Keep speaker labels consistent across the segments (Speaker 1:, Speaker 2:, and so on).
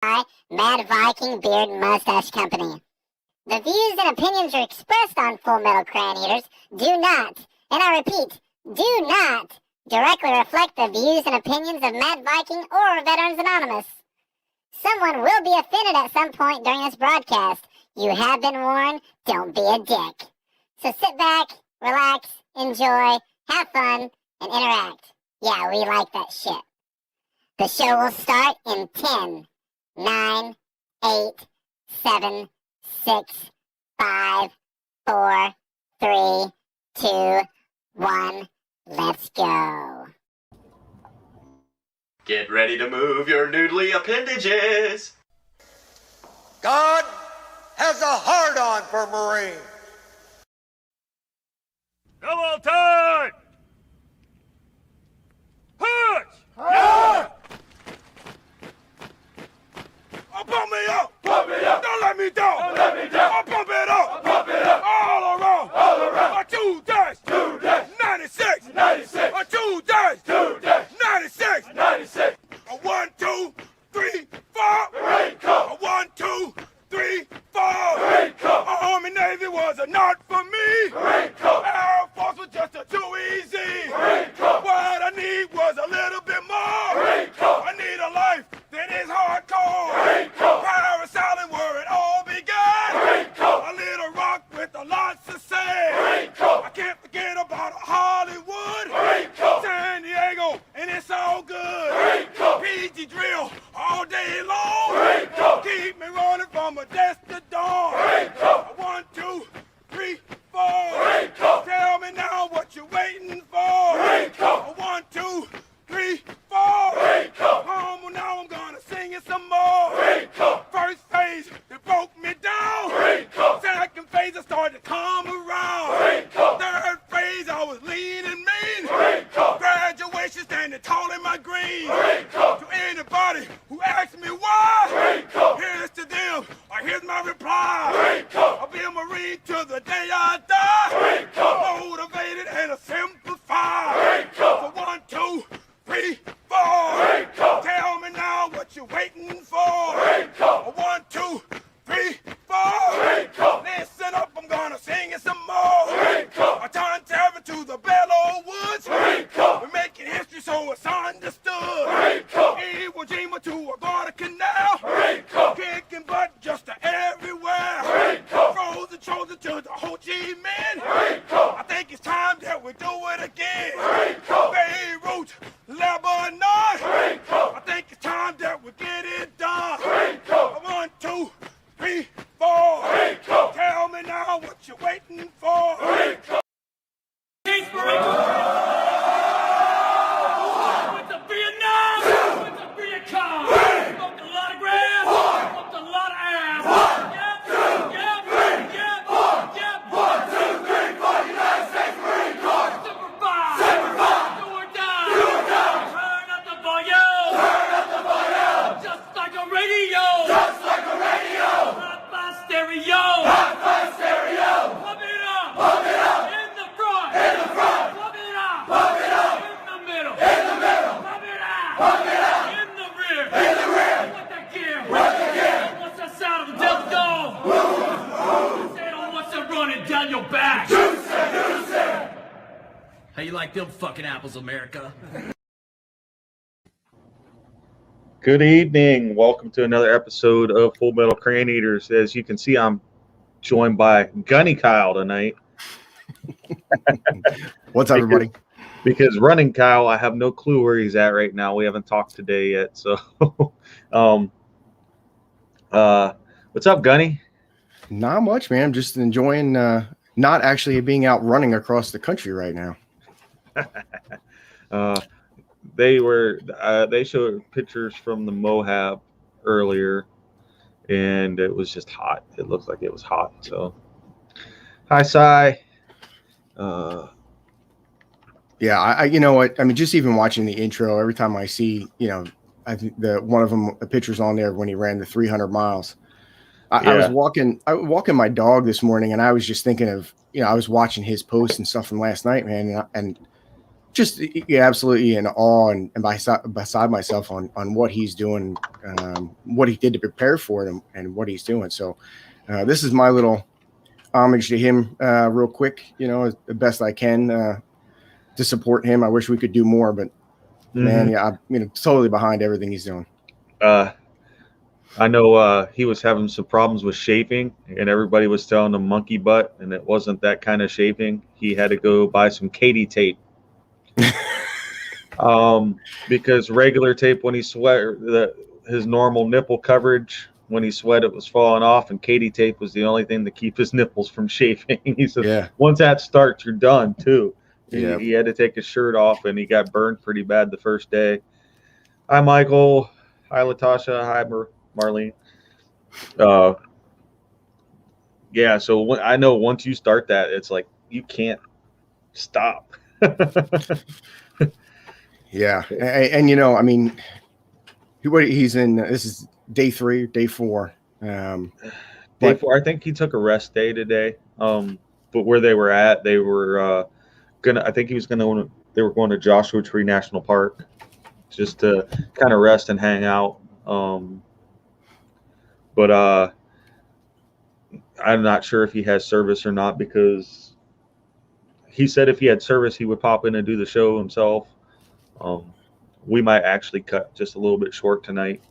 Speaker 1: by Mad Viking Beard Mustache Company. The views and opinions expressed on Full Metal Crayon Eaters do not, and I repeat, do not directly reflect the views and opinions of Mad Viking or Veterans Anonymous. Someone will be offended at some point during this broadcast. You have been warned, don't be a dick. So sit back, relax, enjoy, have fun, and interact. Yeah, we like that shit. The show will start in 10, 9, 8, 7, 6, 5, 4, 3, 2, 1. Let's go.
Speaker 2: Get ready to move your noodly appendages.
Speaker 3: God has a hard-on for Marines.
Speaker 4: Double time! Push! Yeah! Oh, pump me up! Pump me up! Don't let me down! Don't let me down! Oh, pump it up! Oh, pump it up! All around! All around! 2 dash! 2 dash! 96! 96! 2 dash! 2 dash! 96! 96! 1, 2, 3, 4! Marine Corps! 1, 2, 3, 4! Marine Corps! Army Navy was a not for me! Marine Corps! Air Force was just a too easy! Marine Corps! What I need was a little bit more! Marine Corps! I need a life that is hardcore! Marine Corps! Parasailing where it all began! Marine Corps! A little rock with a lots to say! Marine Corps! I can't forget about Hollywood! Marine Corps! San Diego, and it's all good! Marine Corps! PG drill all day long! Marine Corps! Keep me running from a desk to dawn! Marine Corps! 1, 2, 3, 4! Marine Corps! Tell me now what you're waiting for! Marine Corps! 1, 2, 3, 4! Marine Corps! Now I'm gonna sing it some more! Marine Corps! First phase, it broke me down! Marine Corps! Second phase, I started to come around! Marine Corps! Third phase, I was lean and mean! Marine Corps! Graduation standing tall in my green! Marine Corps! To anybody who asks me why! Marine Corps! Here's to them, or here's my reply! Marine Corps! I'll be a Marine till the day I die! Marine Corps! Motivated and a simplified! Marine Corps! So 1, 2, 3, 4! Marine Corps! Tell me now what you're waiting for! Marine Corps! 1, 2, 3, 4! Marine Corps! Listen up, I'm gonna sing it some more! Marine Corps! I turn terror to the Bellow Woods! Marine Corps! We're making history so it's understood! Marine Corps! Iwo Jima to a Guadalcanal! Marine Corps! Kicking butt just to everywhere! Marine Corps! Frozen chosen to the Ho Chi Minh! Marine Corps! I think it's time that we do it again! Marine Corps! Beirut, Lebanon! Marine Corps! I think it's time that we get it done! Marine Corps! 1, 2, 3, 4! Marine Corps! Tell me now what you're waiting for! Marine Corps! Went to Vietnam! Went to Vietcong! Smoked a lot of grass! Smoked a lot of ass! Yep! Yep! Yep! 1, 2, 3, 4! United States Marine Corps! Super 5! Super 5! Do or die! Do or die! Turn up the volume! Turn up the volume! Just like a radio! Just like a radio! Hot by stereo! Hot by stereo! Pump it up! Pump it up! In the front! In the front! Pump it up! Pump it up! In the middle! In the middle! Pump it out! Pump it out! In the rear! In the rear! What that gear? What that gear? What's that sound of the devil's dog? Say it on what's that running down your back? How you like them fucking apples, America?
Speaker 5: Good evening. Welcome to another episode of Full Metal Crayon Eaters. As you can see, I'm joined by Gunny Kyle tonight.
Speaker 6: What's up, everybody?
Speaker 5: Because Running Kyle, I have no clue where he's at right now. We haven't talked today yet. So, what's up, Gunny?
Speaker 6: Not much, man. I'm just enjoying not actually being out running across the country right now.
Speaker 5: They showed pictures from the Moab earlier, and it was just hot. It looked like it was hot. So, hi, Cy.
Speaker 6: Yeah, I you know what? I mean, just even watching the intro, every time I see, I think one of them, the pictures on there when he ran the 300 miles. I was walking my dog this morning, and I was just thinking of, I was watching his posts and stuff from last night, man, and just absolutely in awe and beside myself on what he's doing, what he did to prepare for it, and what he's doing. So this is my little homage to him, real quick. The best I can to support him. I wish we could do more, but man, yeah, I'm totally behind everything he's doing.
Speaker 5: I know he was having some problems with shaping, and everybody was telling him monkey butt, and it wasn't that kind of shaping. He had to go buy some Katie tape. Because regular tape, when he sweat, his normal nipple coverage, when he sweat, it was falling off, and Katie tape was the only thing to keep his nipples from chafing. He said, once that starts, you're done too.
Speaker 6: Yeah.
Speaker 5: He had to take his shirt off, and he got burned pretty bad the first day. Hi, Michael. Hi, Latasha. Hi, Marlene. Yeah, so I know once you start that, it's like you can't stop.
Speaker 6: Yeah, and I mean, he's in. This is day 3, day 4.
Speaker 5: Day 4. I think he took a rest day today. But where they were at, they were I think he was gonna. They were going to Joshua Tree National Park just to kind of rest and hang out. But I'm not sure if he has service or not, because he said if he had service, he would pop in and do the show himself. We might actually cut just a little bit short tonight,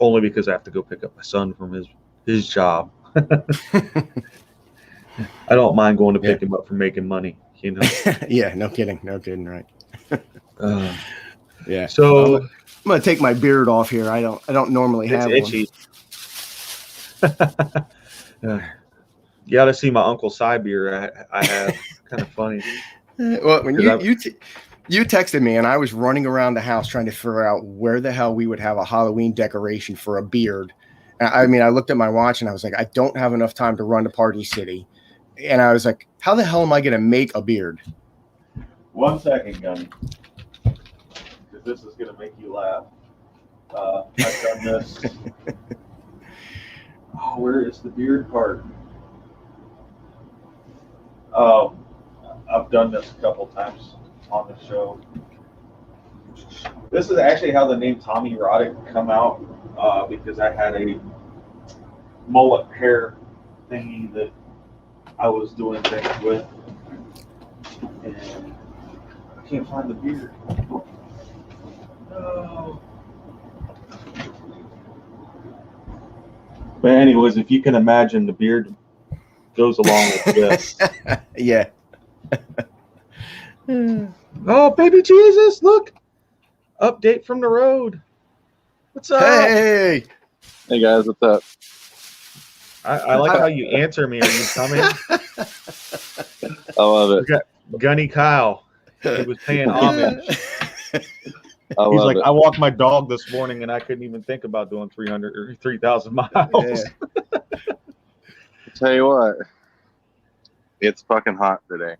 Speaker 5: only because I have to go pick up my son from his job. I don't mind going to pick him up for making money,
Speaker 6: Yeah, no kidding, right? Yeah.
Speaker 5: So
Speaker 6: I'm gonna take my beard off here. I don't normally have
Speaker 5: itchy. You got to see my Uncle Cy beard I have. Kind of funny.
Speaker 6: Well, when you texted me, and I was running around the house trying to figure out where the hell we would have a Halloween decoration for a beard. I mean, I looked at my watch and I was like, I don't have enough time to run to Party City. And I was like, how the hell am I going to make a beard?
Speaker 5: 1 second, Gunny. Because this is going to make you laugh. I've done this. Oh, where is the beard part? I've done this a couple times on the show. This is actually how the name Tommy Roddick come out, because I had a mullet hair thingy that I was doing things with, and I can't find the beard. No. But anyways, if you can imagine, the beard goes along with this.
Speaker 6: Yeah.
Speaker 5: Oh, baby Jesus, look. Update from the road. What's up?
Speaker 6: Hey
Speaker 7: guys, what's up?
Speaker 5: I like how you answer me. Are you coming?
Speaker 7: I love it.
Speaker 5: We got Gunny Kyle. He was paying homage. He's like, I walked my dog this morning and I couldn't even think about doing 300 or 3,000 miles.
Speaker 6: Yeah.
Speaker 7: Tell you what, it's fucking hot today.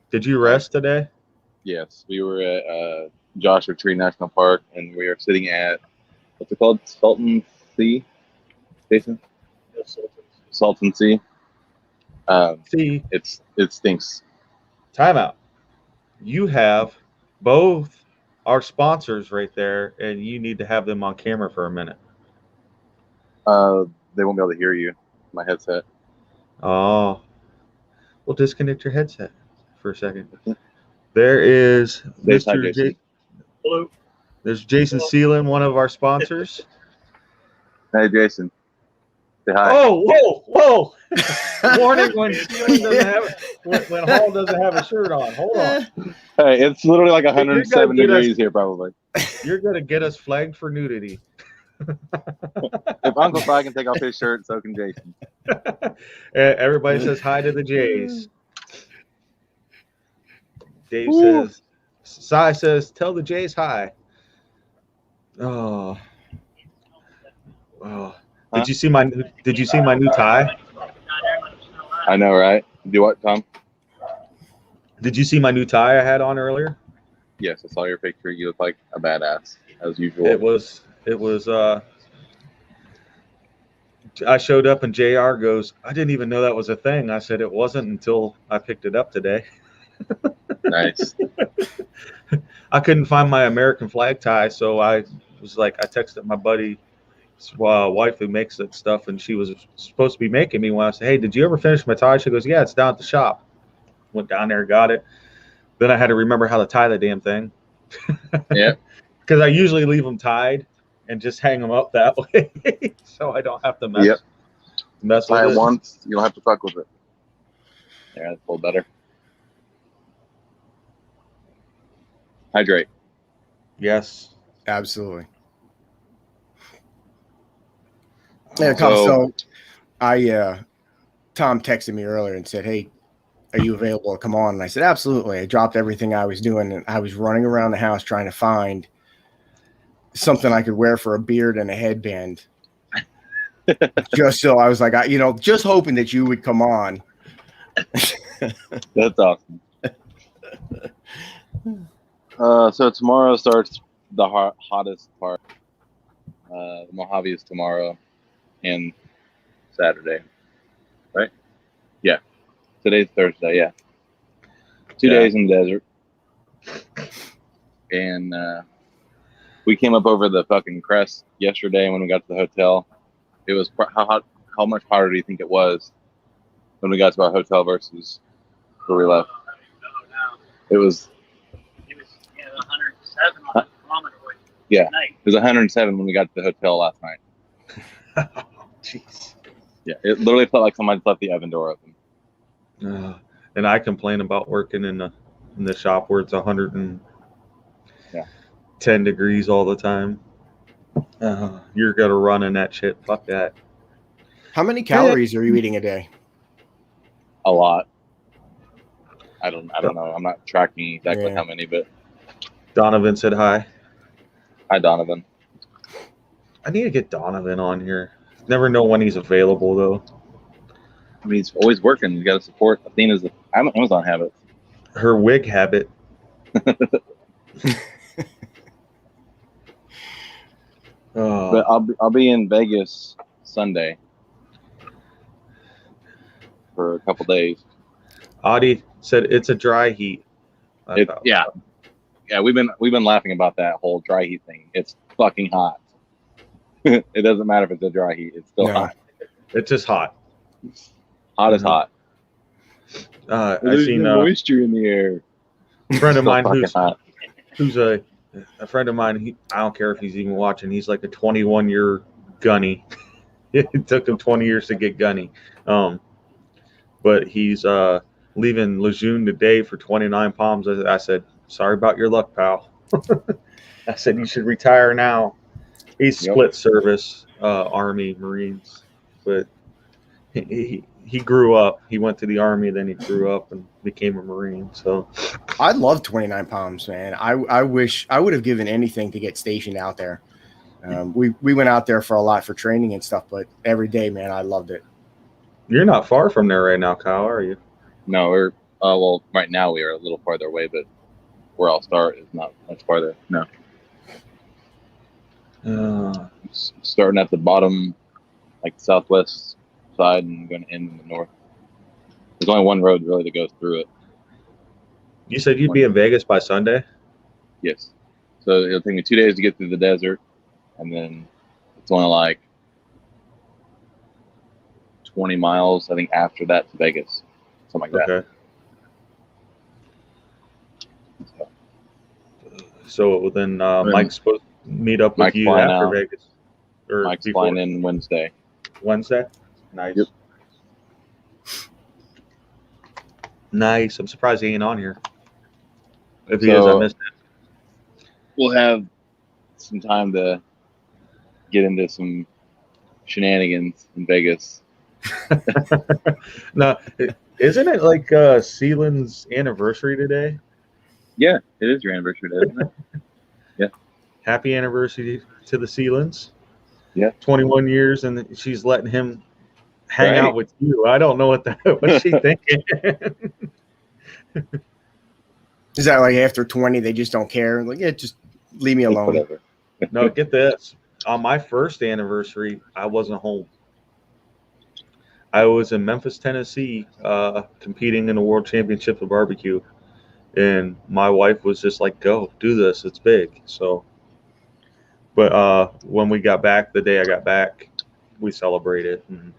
Speaker 5: Did you rest today?
Speaker 7: Yes, we were at Joshua Tree National Park, and we are sitting at, what's it called? Salton Sea? Jason? Salton Sea.
Speaker 5: See,
Speaker 7: it stinks.
Speaker 5: time out. You have both our sponsors right there, and you need to have them on camera for a minute.
Speaker 7: They won't be able to hear you. My headset.
Speaker 5: Oh, well, disconnect your headset for a second. There is Mr.
Speaker 7: Jason.
Speaker 5: Hello. There's Jason Seelan, one of our sponsors.
Speaker 7: Hey, Jason. Say hi.
Speaker 5: Oh, whoa. Warning when Seelan doesn't have when Hall doesn't have a shirt on. Hold on.
Speaker 7: Hey, it's literally like
Speaker 5: You're
Speaker 7: 107
Speaker 5: gonna get
Speaker 7: degrees here, probably.
Speaker 5: You're gonna get us flagged for nudity.
Speaker 7: If Uncle Si can take off his shirt, so can Jason.
Speaker 5: Everybody says hi to the Jays. Dave says, Cy says, tell the Jays hi. Oh. Did you see my new tie?
Speaker 7: I know, right? Do what, Tom?
Speaker 5: Did you see my new tie I had on earlier?
Speaker 7: Yes, I saw your picture. You look like a badass, as usual.
Speaker 5: It was I showed up and JR goes, I didn't even know that was a thing. I said it wasn't until I picked it up today.
Speaker 7: Nice.
Speaker 5: I couldn't find my American flag tie, so I was like, I texted my buddy's wife who makes that stuff, and she was supposed to be making me one. I said, "Hey, did you ever finish my tie?" She goes, "Yeah, it's down at the shop." Went down there, got it. Then I had to remember how to tie the damn thing.
Speaker 7: Yeah.
Speaker 5: Because I usually leave them tied and just hang them up that way, so I don't have to mess with
Speaker 7: Tie
Speaker 5: it.
Speaker 7: it once, you don't have to fuck with it. Yeah, that's a little better. Hydrate.
Speaker 5: Yes.
Speaker 6: Absolutely. Yeah, so Tom texted me earlier and said, "Hey, are you available to come on?" And I said, "Absolutely." I dropped everything I was doing and I was running around the house trying to find something I could wear for a beard and a headband. Just so I was like, just hoping that you would come on.
Speaker 7: That's awesome. So tomorrow starts the hottest part. The Mojave is tomorrow and Saturday, right? Yeah. Today's Thursday, yeah. 2 days in the desert. And we came up over the fucking crest yesterday when we got to the hotel. It was how much hotter do you think it was when we got to our hotel versus where we left? It was
Speaker 8: 107 kilometer away.
Speaker 7: Yeah, it was 107 when we got to the hotel last night.
Speaker 5: Jeez.
Speaker 7: Yeah, it literally felt like somebody left the oven door open.
Speaker 5: And I complain about working in the shop where it's 110 degrees all the time. You're gonna run in that shit. Fuck that.
Speaker 6: How many calories are you eating a day?
Speaker 7: A lot. I don't know. I'm not tracking exactly how many, but
Speaker 5: Donovan said hi.
Speaker 7: Hi, Donovan.
Speaker 5: I need to get Donovan on here. Never know when he's available though.
Speaker 7: I mean, he's always working. You got to support Athena's Amazon habit.
Speaker 5: Her wig habit.
Speaker 7: But I'll be in Vegas Sunday for a couple days.
Speaker 5: Audie said it's a dry heat.
Speaker 7: Yeah, we've been laughing about that whole dry heat thing. It's fucking hot. It doesn't matter if it's a dry heat; it's still hot.
Speaker 5: It's just hot.
Speaker 7: Hot as hot.
Speaker 5: I've seen
Speaker 7: moisture in the air.
Speaker 5: A friend of mine who's a friend of mine. I don't care if he's even watching. He's like a 21-year gunny. It took him 20 years to get gunny. But he's leaving Lejeune today for 29 Palms. I said, sorry about your luck, pal. I said, you should retire now. He's split service, Army, Marines. But he grew up. He went to the Army, then he grew up and became a Marine. So
Speaker 6: I love 29 Palms, man. I wish I would have given anything to get stationed out there. We went out there for a lot for training and stuff, but every day, man, I loved it.
Speaker 5: You're not far from there right now, Kyle, are you?
Speaker 7: No, we're well, right now we are a little farther away, but where I'll start is not much farther. No. Starting at the bottom, like the southwest side, and going to end in the north. There's only one road really that goes through it.
Speaker 5: You said you'd be in Vegas by Sunday?
Speaker 7: Yes. So it'll take me 2 days to get through the desert, and then it's only like 20 miles, I think, after that to Vegas. Something like that.
Speaker 5: Okay. So then Mike's supposed to meet up with you after out. Vegas? Or
Speaker 7: Mike's
Speaker 5: before?
Speaker 7: flying in Wednesday.
Speaker 5: Wednesday? Nice.
Speaker 7: Yep.
Speaker 5: Nice. I'm surprised he ain't on here. If he is, I missed it.
Speaker 7: We'll have some time to get into some shenanigans in Vegas.
Speaker 5: No, isn't it like Sealand's anniversary today?
Speaker 7: Yeah, it is your anniversary today, isn't it? Yeah.
Speaker 5: Happy anniversary to the Sealands.
Speaker 7: Yeah.
Speaker 5: 21 years, and she's letting him hang out with you. I don't know what's she thinking.
Speaker 6: Is that like after 20, they just don't care? Like, yeah, just leave me alone.
Speaker 7: Whatever.
Speaker 5: No, get this. On my first anniversary, I wasn't home. I was in Memphis, Tennessee, competing in the World Championship of Barbecue. And my wife was just like, "Go do this. It's big." So, but when we got back, the day I got back, we celebrated, and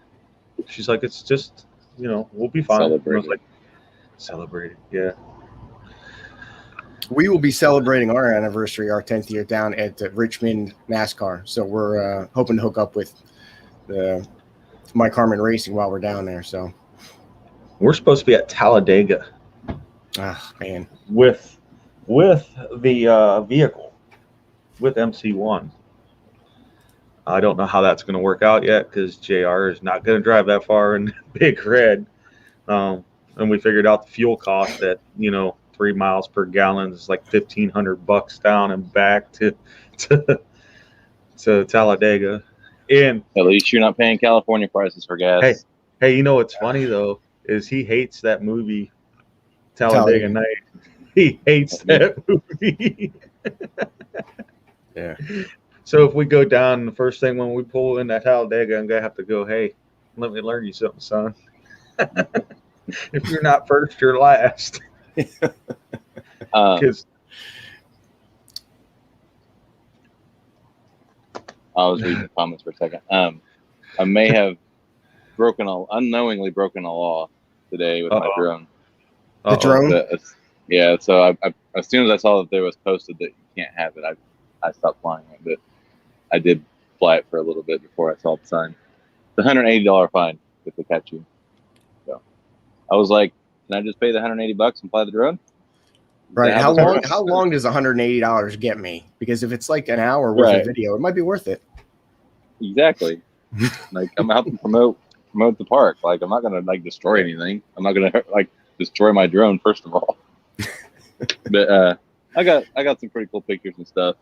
Speaker 5: she's like, "It's just, we'll be fine." And I was like, "Celebrated, yeah."
Speaker 6: We will be celebrating our anniversary, our 10th year down at Richmond NASCAR. So we're hoping to hook up with the Mike Harmon Racing while we're down there. So
Speaker 5: we're supposed to be at Talladega.
Speaker 6: Ah, man.
Speaker 5: With the vehicle, with MC1. I don't know how that's going to work out yet because JR is not going to drive that far in Big Red. And we figured out the fuel cost at 3 miles per gallon is like $1,500 down and back to Talladega. And
Speaker 7: at least you're not paying California prices for gas.
Speaker 5: Hey, what's funny though is he hates that movie Talladega Night. He hates that movie.
Speaker 6: Yeah.
Speaker 5: So if we go down, the first thing when we pull in that Talladega, I'm gonna have to go, "Hey, let me learn you something, son. If you're not first, you're last." Because
Speaker 7: I was reading the comments for a second. I may have unknowingly broken a law today with my drone.
Speaker 6: The drone?
Speaker 7: Yeah. So I, as soon as I saw that there was posted that you can't have it, I stopped flying it. But I did fly it for a little bit before I saw the sign. It's $180 fine if they catch you. So I was like, can I just pay the $180 and fly the drone?
Speaker 6: Right. How long does $180 get me? Because if it's like an hour worth of video, it might be worth it.
Speaker 7: Exactly. Like I'm out to promote the park. Like I'm not gonna destroy anything. I'm not gonna destroy my drone first of all. But I got some pretty cool pictures and stuff.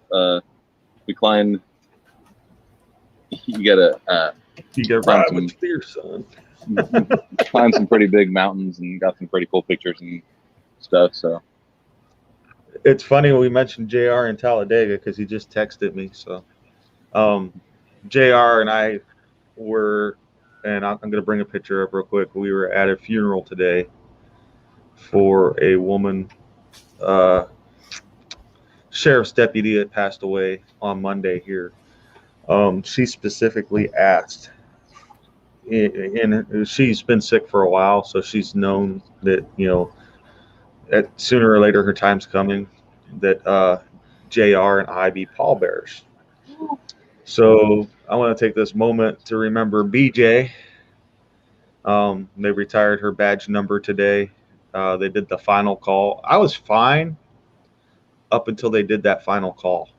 Speaker 7: We climbed. You gotta
Speaker 5: ride with fear, son.
Speaker 7: Climbed some pretty big mountains and got some pretty cool pictures and stuff. So
Speaker 5: it's funny we mentioned JR in Talladega because he just texted me. So JR and I were, and I'm going to bring a picture up real quick. We were at a funeral today for a woman, sheriff's deputy that passed away on Monday here. She specifically asked, and she's been sick for a while, so she's known that, that sooner or later her time's coming, that JR and I be pallbearers. So I want to take this moment to remember BJ. They retired her badge number today. They did the final call. I was fine up until they did that final call.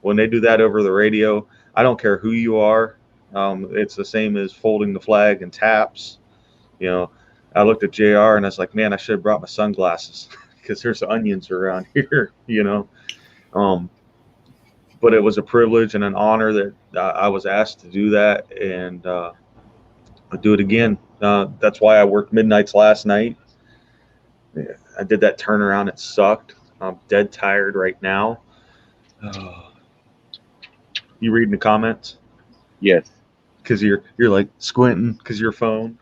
Speaker 5: When they do that over the radio, I don't care who you are. It's the same as folding the flag and taps. I looked at JR and I was like, man, I should have brought my sunglasses because there's onions around here, But it was a privilege and an honor that I was asked to do that, and I'll do it again. That's why I worked midnights last night. I did that turnaround. It sucked. I'm dead tired right now. You reading the comments?
Speaker 7: Yes.
Speaker 5: Because you're like squinting because your phone.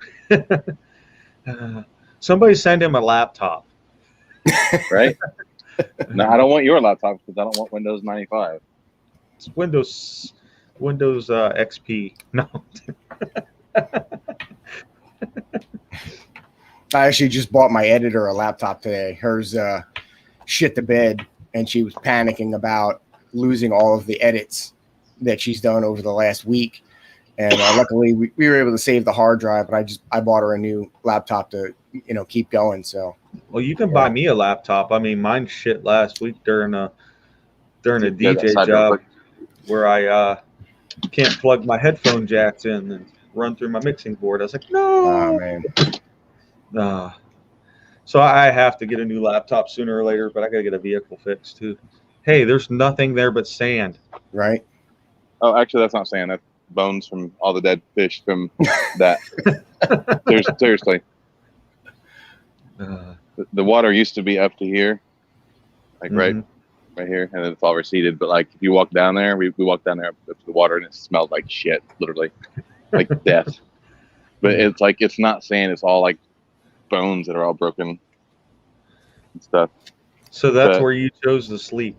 Speaker 5: Somebody send him a laptop.
Speaker 7: Right? No, I don't want your laptop because I don't want Windows 95.
Speaker 5: It's Windows XP. No.
Speaker 6: I actually just bought my editor a laptop today. Hers shit the bed, and she was panicking about losing all of the edits that she's done over the last week. And luckily, we were able to save the hard drive. But I bought her a new laptop to keep going. So
Speaker 5: well, you can buy me a laptop. I mean, mine shit last week during a DJ job where I can't plug my headphone jacks in and run through my mixing board. I was like, no.
Speaker 6: Oh man.
Speaker 5: So I have to get a new laptop sooner or later, but I gotta get a vehicle fixed too. Hey, there's nothing there but sand.
Speaker 6: Right.
Speaker 7: Oh, actually, that's not sand. That's bones from all the dead fish from that. Seriously. The water used to be up to here, like right here, and then it's all receded. But like if you walk down there, we walked down there up to the water, and it smelled like shit, literally, like death. But it's like it's not sand; it's all like bones that are all broken. and stuff.
Speaker 5: So that's
Speaker 7: But-
Speaker 5: where you chose to sleep.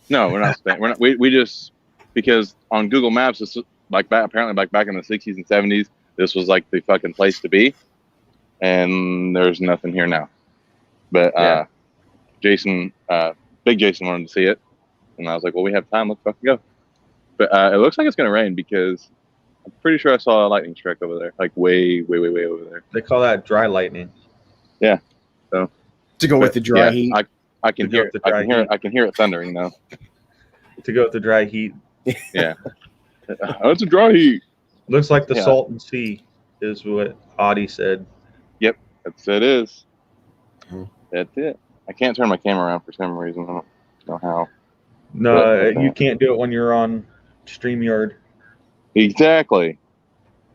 Speaker 7: No, we're not staying. We're not. We just because on Google Maps, it's like apparently back in the 60s and 70s, this was like the fucking place to be, and there's nothing here now. But
Speaker 5: Yeah.
Speaker 7: Jason, Big Jason wanted to see it, and I was like, well, we have time. Let's fucking go. But it looks like it's gonna rain because I'm pretty sure I saw a lightning strike over there, like way over there.
Speaker 5: They call that dry lightning.
Speaker 6: To go with the dry
Speaker 7: Yeah,
Speaker 6: heat.
Speaker 7: I can
Speaker 5: To go
Speaker 7: hear
Speaker 5: with
Speaker 7: it.
Speaker 5: the dry heat.
Speaker 7: I can hear it thundering now.
Speaker 5: To go with the dry heat.
Speaker 7: Yeah. Oh, it's a dry heat.
Speaker 5: Looks like the
Speaker 7: Yeah.
Speaker 5: Salton Sea is what Audie said.
Speaker 7: That's it is.
Speaker 6: Mhm.
Speaker 7: That's it. I can't turn my camera around for some reason. I don't know how.
Speaker 5: No, you can't do it when you're on StreamYard.
Speaker 7: Exactly.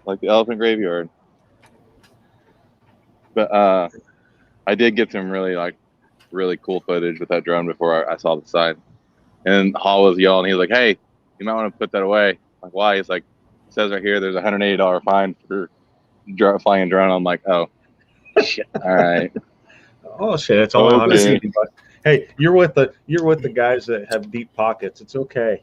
Speaker 7: Like the elephant graveyard. But I did get some really cool footage with that drone before I saw the sign. And Hall was yelling. He was like, "Hey, you might want to put that away." I'm like, why? He's like, it says right here there's a $180 fine for flying a drone. I'm like, oh, shit. All right.
Speaker 5: Oh shit! It's only
Speaker 7: Okay.
Speaker 5: $180. Hey, you're with the guys that have deep pockets. It's okay.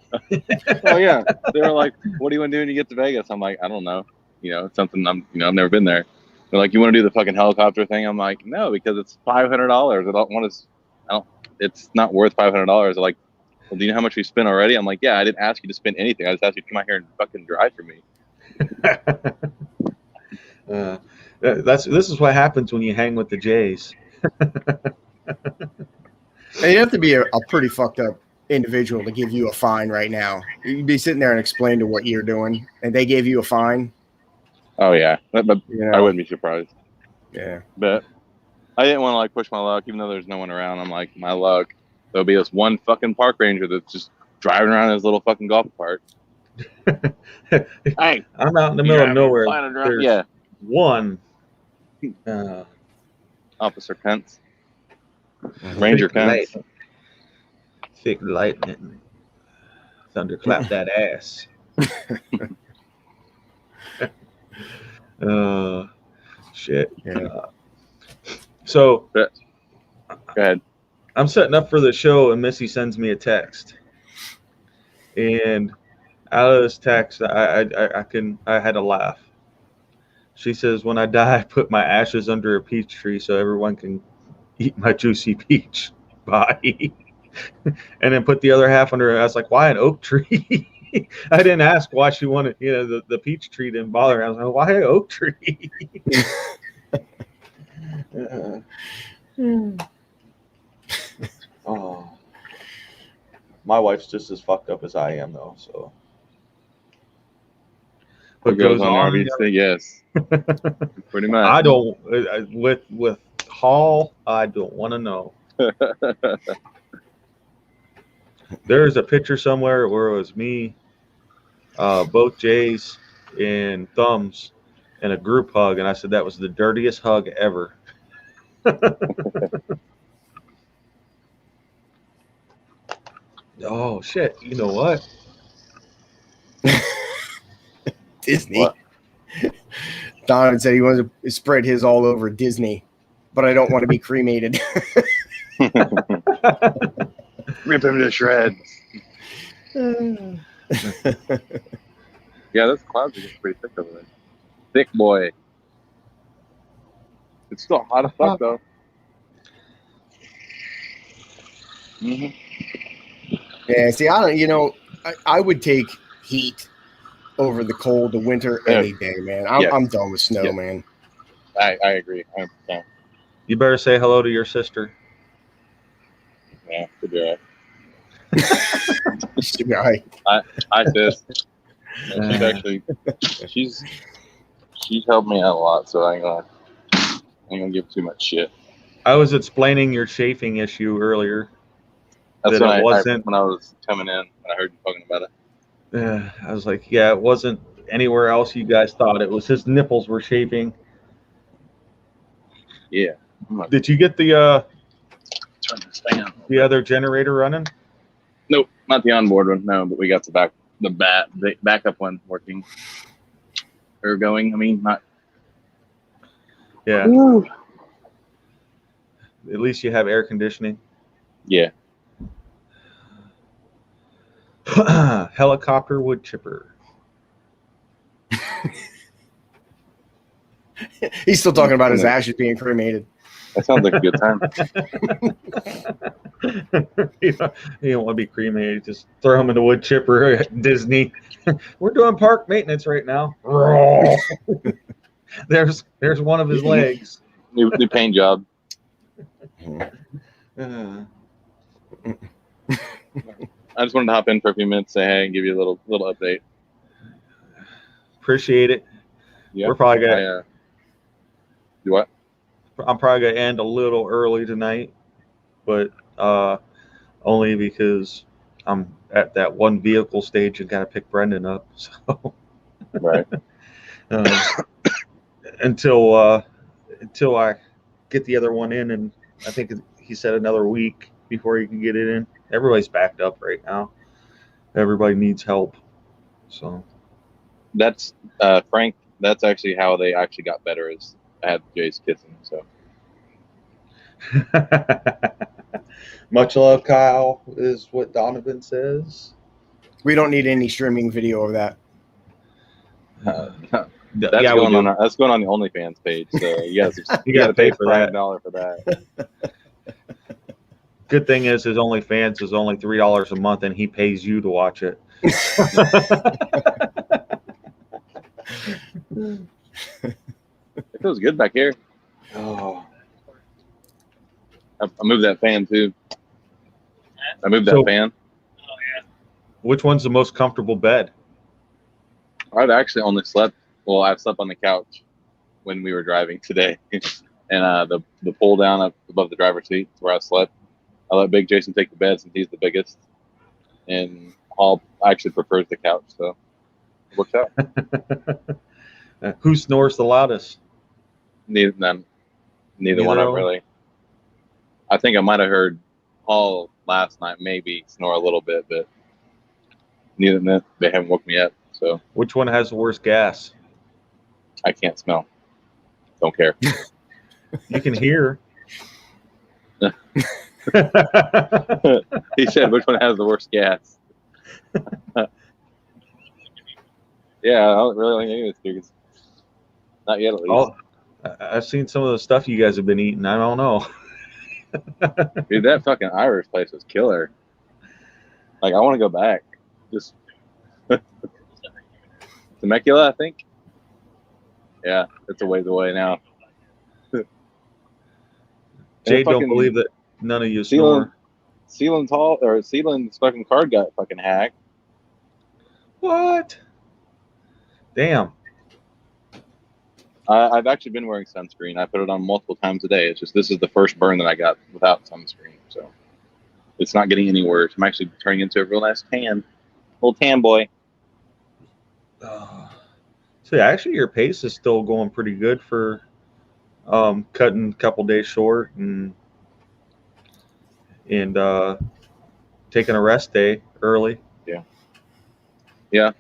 Speaker 7: Oh yeah. They were like, "What do you want to do when you get to Vegas?" I'm like, "I don't know. It's something I've never been there." They're like, "You want to do the fucking helicopter thing?" I'm like, "No, because it's $500. I don't want to. It's not worth $500." They're like, "Well, do you know how much we spent already?" I'm like, "Yeah, I didn't ask you to spend anything. I just asked you to come out here and fucking drive for me."
Speaker 5: This is what happens when you hang with the Jays.
Speaker 6: And you have to be a pretty fucked up individual to give you a fine right now. You'd be sitting there and explain to what you're doing, and they gave you a fine.
Speaker 7: Oh yeah, but
Speaker 6: You
Speaker 7: I
Speaker 6: know?
Speaker 7: wouldn't be surprised.
Speaker 6: Yeah.
Speaker 7: But I didn't want to push my luck, even though there's no one around. I'm like, my luck. There'll be this one fucking park ranger that's just driving around his little fucking golf cart. Hey,
Speaker 5: I'm out in the middle of nowhere.
Speaker 7: flying a drone.
Speaker 5: There's
Speaker 7: Yeah,
Speaker 5: one
Speaker 7: Officer Pence, Ranger Pence.
Speaker 5: Thick lightning. Thunderclap that ass. Shit.
Speaker 6: Yeah.
Speaker 5: So
Speaker 7: Go ahead.
Speaker 5: I'm setting up for the show, and Missy sends me a text. And out of this text, I had to laugh. She says, "When I die, I put my ashes under a peach tree so everyone can eat my juicy peach. Bye." And then put the other half under. I was like, "Why an oak tree?" I didn't ask why she wanted. The peach tree didn't bother her. I was like, "Why an oak tree?" Oh, my wife's just as fucked up as I am, though. So
Speaker 7: What goes on obviously, yes. Pretty much.
Speaker 5: I don't with Hall. I don't want to know. There's a picture somewhere where it was me, both Jays and Thumbs, and a group hug, and I said that was the dirtiest hug ever. Oh shit! You know what?
Speaker 6: Disney.
Speaker 7: What?
Speaker 6: Donovan said he wants to spread his all over Disney, but I don't want to be cremated.
Speaker 7: Rip him to shreds. Yeah, those clouds are getting pretty thick over there. Thick boy. It's still hot as fuck though. Mm-hmm.
Speaker 6: Yeah, see, I don't. I would take heat over the cold, the winter, any day, man. I'm done with snow,
Speaker 7: Yeah.
Speaker 6: man.
Speaker 7: I agree. 100%.
Speaker 5: You better say hello to your sister.
Speaker 7: Yeah, could be right.
Speaker 6: Should be all right.
Speaker 7: Hi, sis. And she's actually she's helped me out a lot, so I ain't gonna give too much shit.
Speaker 5: I was explaining your chafing issue earlier.
Speaker 7: That's
Speaker 5: That
Speaker 7: when
Speaker 5: it wasn't-
Speaker 7: when I was coming in and I heard you talking about it.
Speaker 5: I was like, yeah, it wasn't anywhere else you guys thought. It was his nipples were chafing.
Speaker 7: Yeah. I'm like,
Speaker 5: Did you get the
Speaker 7: turn this thing on.
Speaker 5: other generator running?
Speaker 7: Nope, not the onboard one. No, but we got the backup one working. Or going. I mean, not.
Speaker 5: Yeah.
Speaker 7: Woo.
Speaker 5: At least you have air conditioning.
Speaker 7: Yeah.
Speaker 5: Helicopter wood chipper.
Speaker 6: He's still talking about his ashes being cremated.
Speaker 7: That sounds like a good time.
Speaker 5: You don't want to be cremated. Just throw him in the wood chipper at Disney. We're doing park maintenance right now. There's one of his legs.
Speaker 7: New paint job.
Speaker 5: Uh,
Speaker 7: I just wanted to hop in for a few minutes, say hey, and give you a little update.
Speaker 5: Appreciate it.
Speaker 7: Yeah.
Speaker 5: We're probably gonna.
Speaker 7: You what?
Speaker 5: I'm probably gonna end a little early tonight, but only because I'm at that one vehicle stage and gotta pick Brendan up. So
Speaker 7: Right.
Speaker 5: until I get the other one in, and I think he said another week before he can get it in. Everybody's backed up right now. Everybody needs help. So
Speaker 7: That's Frank. That's actually how they actually got better. Is I had Jace kissing. So
Speaker 5: much love, Kyle, is what Donovan says.
Speaker 6: We don't need any streaming video of that.
Speaker 7: that's
Speaker 5: Yeah, we
Speaker 7: going
Speaker 5: do.
Speaker 7: on. That's going on the OnlyFans page. So you gotta
Speaker 5: You gotta pay for that.
Speaker 7: $5 for that.
Speaker 5: Good thing is his OnlyFans is only $3 a month, and he pays you to watch it.
Speaker 7: It feels good back here.
Speaker 5: Oh,
Speaker 7: I moved that fan too. I moved that
Speaker 5: So-
Speaker 7: fan.
Speaker 5: which one's the most comfortable bed?
Speaker 7: I've actually only slept. Well, I've slept on the couch when we were driving today, and the pull down up above the driver's seat is where I slept. I let Big Jason take the bed since he's the biggest, and Hall actually prefers the couch, so it works out.
Speaker 5: Who snores the loudest?
Speaker 7: Neither one
Speaker 5: Neither
Speaker 7: of
Speaker 5: of
Speaker 7: them
Speaker 5: them?
Speaker 7: really. I think I might have heard Hall last night maybe snore a little bit, but neither of them, they haven't woke me up, so
Speaker 5: Which one has the worst gas?
Speaker 7: I can't smell. Don't care.
Speaker 5: You can hear.
Speaker 7: He said, which one has the worst gas? Yeah, I don't really think any of this dudes. Not yet, at least.
Speaker 5: Oh, I've seen some of the stuff you guys have been eating. I don't know.
Speaker 7: Dude, that fucking Irish place was killer. Like, I want to go back. Just Temecula, I think. Yeah, it's a ways away now.
Speaker 5: Jay, don't
Speaker 7: fucking
Speaker 5: believe that none of you snore.
Speaker 7: Sealand's fucking card got fucking hacked.
Speaker 5: What? Damn.
Speaker 7: I've actually been wearing sunscreen. I put it on multiple times a day. It's just this is the first burn that I got without sunscreen, so it's not getting any worse. I'm actually turning into a real nice tan, little tan boy.
Speaker 5: So actually, your pace is still going pretty good for cutting a couple days short and taking a rest day early.
Speaker 7: Yeah.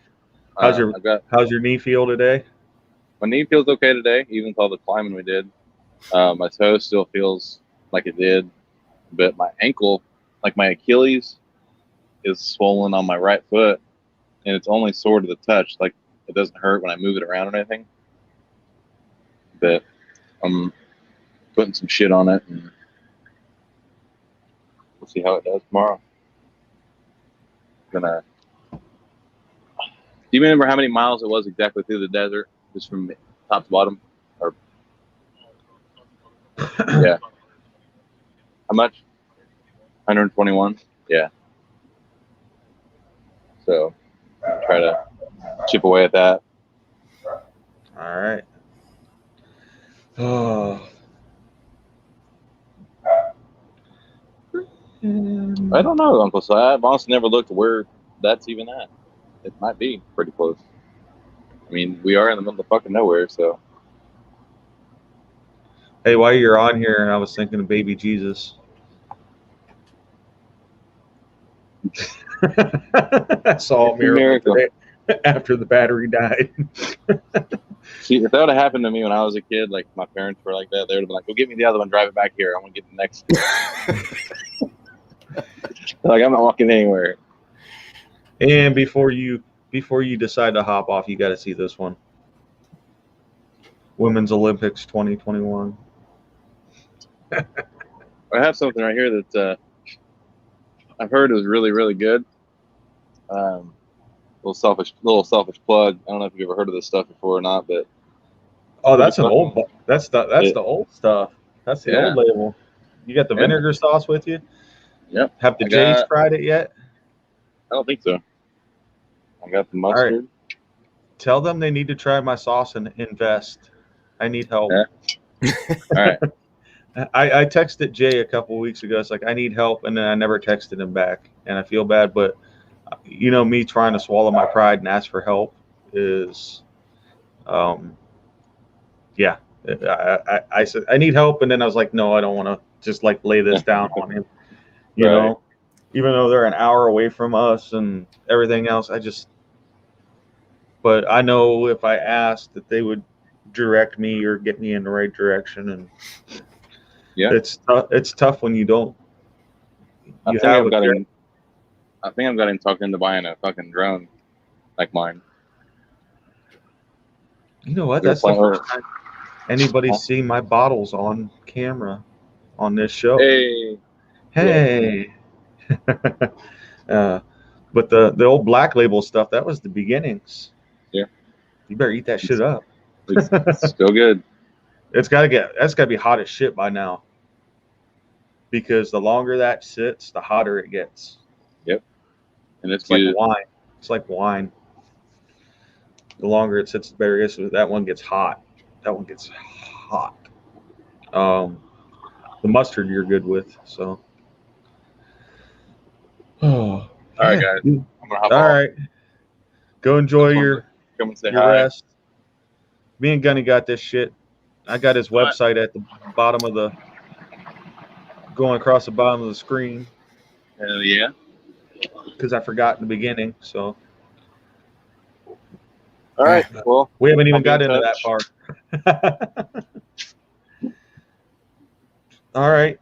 Speaker 5: How's your
Speaker 7: I've got
Speaker 5: How's your knee feel today?
Speaker 7: my knee feels okay today, even with all the climbing we did. My toe still feels like it did, but my ankle, like my Achilles, is swollen on my right foot, and it's only sore to the touch. Like it doesn't hurt when I move it around or anything. But I'm putting some shit on it, and we'll see how it does tomorrow. Do you remember how many miles it was exactly through the desert, just from top to bottom? Or yeah, how much? 121. Yeah. So try to chip away at that.
Speaker 5: All right. Oh.
Speaker 7: I don't know, Uncle Si. I've honestly never looked where that's even at. It might be pretty close. I mean, we are in the middle of fucking nowhere, so.
Speaker 5: Hey, while you're on here, I was thinking of baby Jesus. I saw a miracle today after the battery died.
Speaker 7: See, if that would have happened to me when I was a kid, like my parents were like that, they would have been like, "Go get me the other one, drive it back here. I want to get the next." Like, I'm not walking anywhere.
Speaker 5: And before you decide to hop off, you got to see this one. Women's Olympics 2021.
Speaker 7: I have something right here that I've heard is really, really good. Little selfish plug. I don't know if you've ever heard of this stuff before or not, but
Speaker 5: Oh, that's an old. That's the old stuff. That's the old label. You got the vinegar sauce with you?
Speaker 7: Yep.
Speaker 5: Have the Jays tried it yet?
Speaker 7: I don't think so. I got the mustard.
Speaker 5: Right. Tell them they need to try my sauce and invest. I need help.
Speaker 7: Yeah. All right.
Speaker 5: I texted Jay a couple of weeks ago. It's like, I need help, and then I never texted him back, and I feel bad. But you know, me trying to swallow my pride and ask for help is, yeah. I said I need help, and then I was like, no, I don't want to just like lay this down on him. You know, even though they're an hour away from us and everything else, but I know if I asked that they would direct me or get me in the right direction, and it's tough when you don't.
Speaker 7: I think I've got him talked into buying a fucking drone like mine.
Speaker 5: You know what? That's the first time anybody's seen my bottles on camera on this show. Hey. But the old Black Label stuff, that was the beginnings.
Speaker 7: Yeah.
Speaker 5: You better eat that shit up.
Speaker 7: It's still good.
Speaker 5: That's gotta be hot as shit by now. Because the longer that sits, the hotter it gets.
Speaker 7: Yep. And it's
Speaker 5: like wine. It's like wine. The longer it sits, the better it gets. That one gets hot. The mustard you're good with, so.
Speaker 7: All right, guys. I'm gonna hop off.
Speaker 5: All right. Go enjoy your rest. Me and Gunny got this shit. I got his website at the bottom of the, going across the bottom of the screen.
Speaker 7: Hell yeah.
Speaker 5: Because I forgot in the beginning, so.
Speaker 7: All right. Well,
Speaker 5: we haven't even got into that part. All right.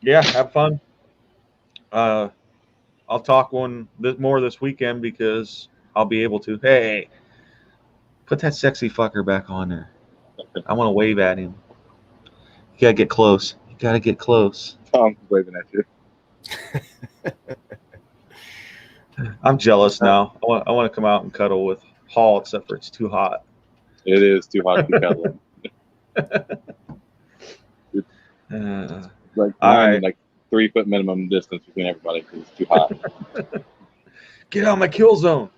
Speaker 5: Yeah, have fun. I'll talk more this weekend because I'll be able to. Hey, put that sexy fucker back on there. I want to wave at him. You gotta get close.
Speaker 7: Tom's waving at you.
Speaker 5: I'm jealous now. I want to come out and cuddle with Hall, except for it's too hot.
Speaker 7: It is too hot to cuddle. Like 3 foot minimum distance between everybody because it's too hot.
Speaker 5: Get out of my kill zone.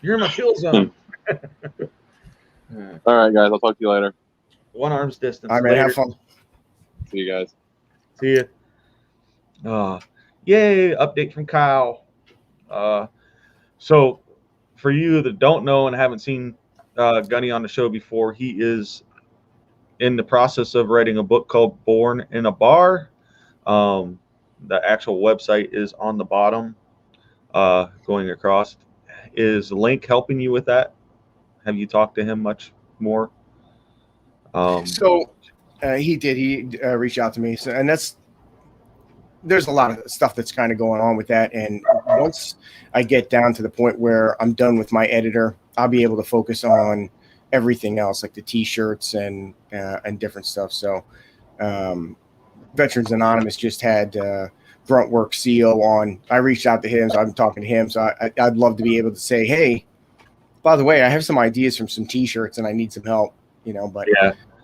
Speaker 5: You're in my kill zone.
Speaker 7: All right, guys. I'll talk to you later.
Speaker 5: 1 arm's distance.
Speaker 6: All right, man. Have fun.
Speaker 7: See you guys.
Speaker 5: See ya. Yay! Update from Kyle. So, for you that don't know and haven't seen Gunny on the show before, he is in the process of writing a book called Born in a Bar. The actual website is on the bottom, going across. Is Link helping you with that? Have you talked to him much more?
Speaker 6: He did. He reached out to me. So, and there's a lot of stuff that's kind of going on with that. And once I get down to the point where I'm done with my editor, I'll be able to focus on everything else, like the T-shirts and different stuff. So, Veterans Anonymous just had Gruntwork CEO on. I reached out to him, so I'm talking to him. So I'd love to be able to say, hey, by the way, I have some ideas from some T-shirts and I need some help. But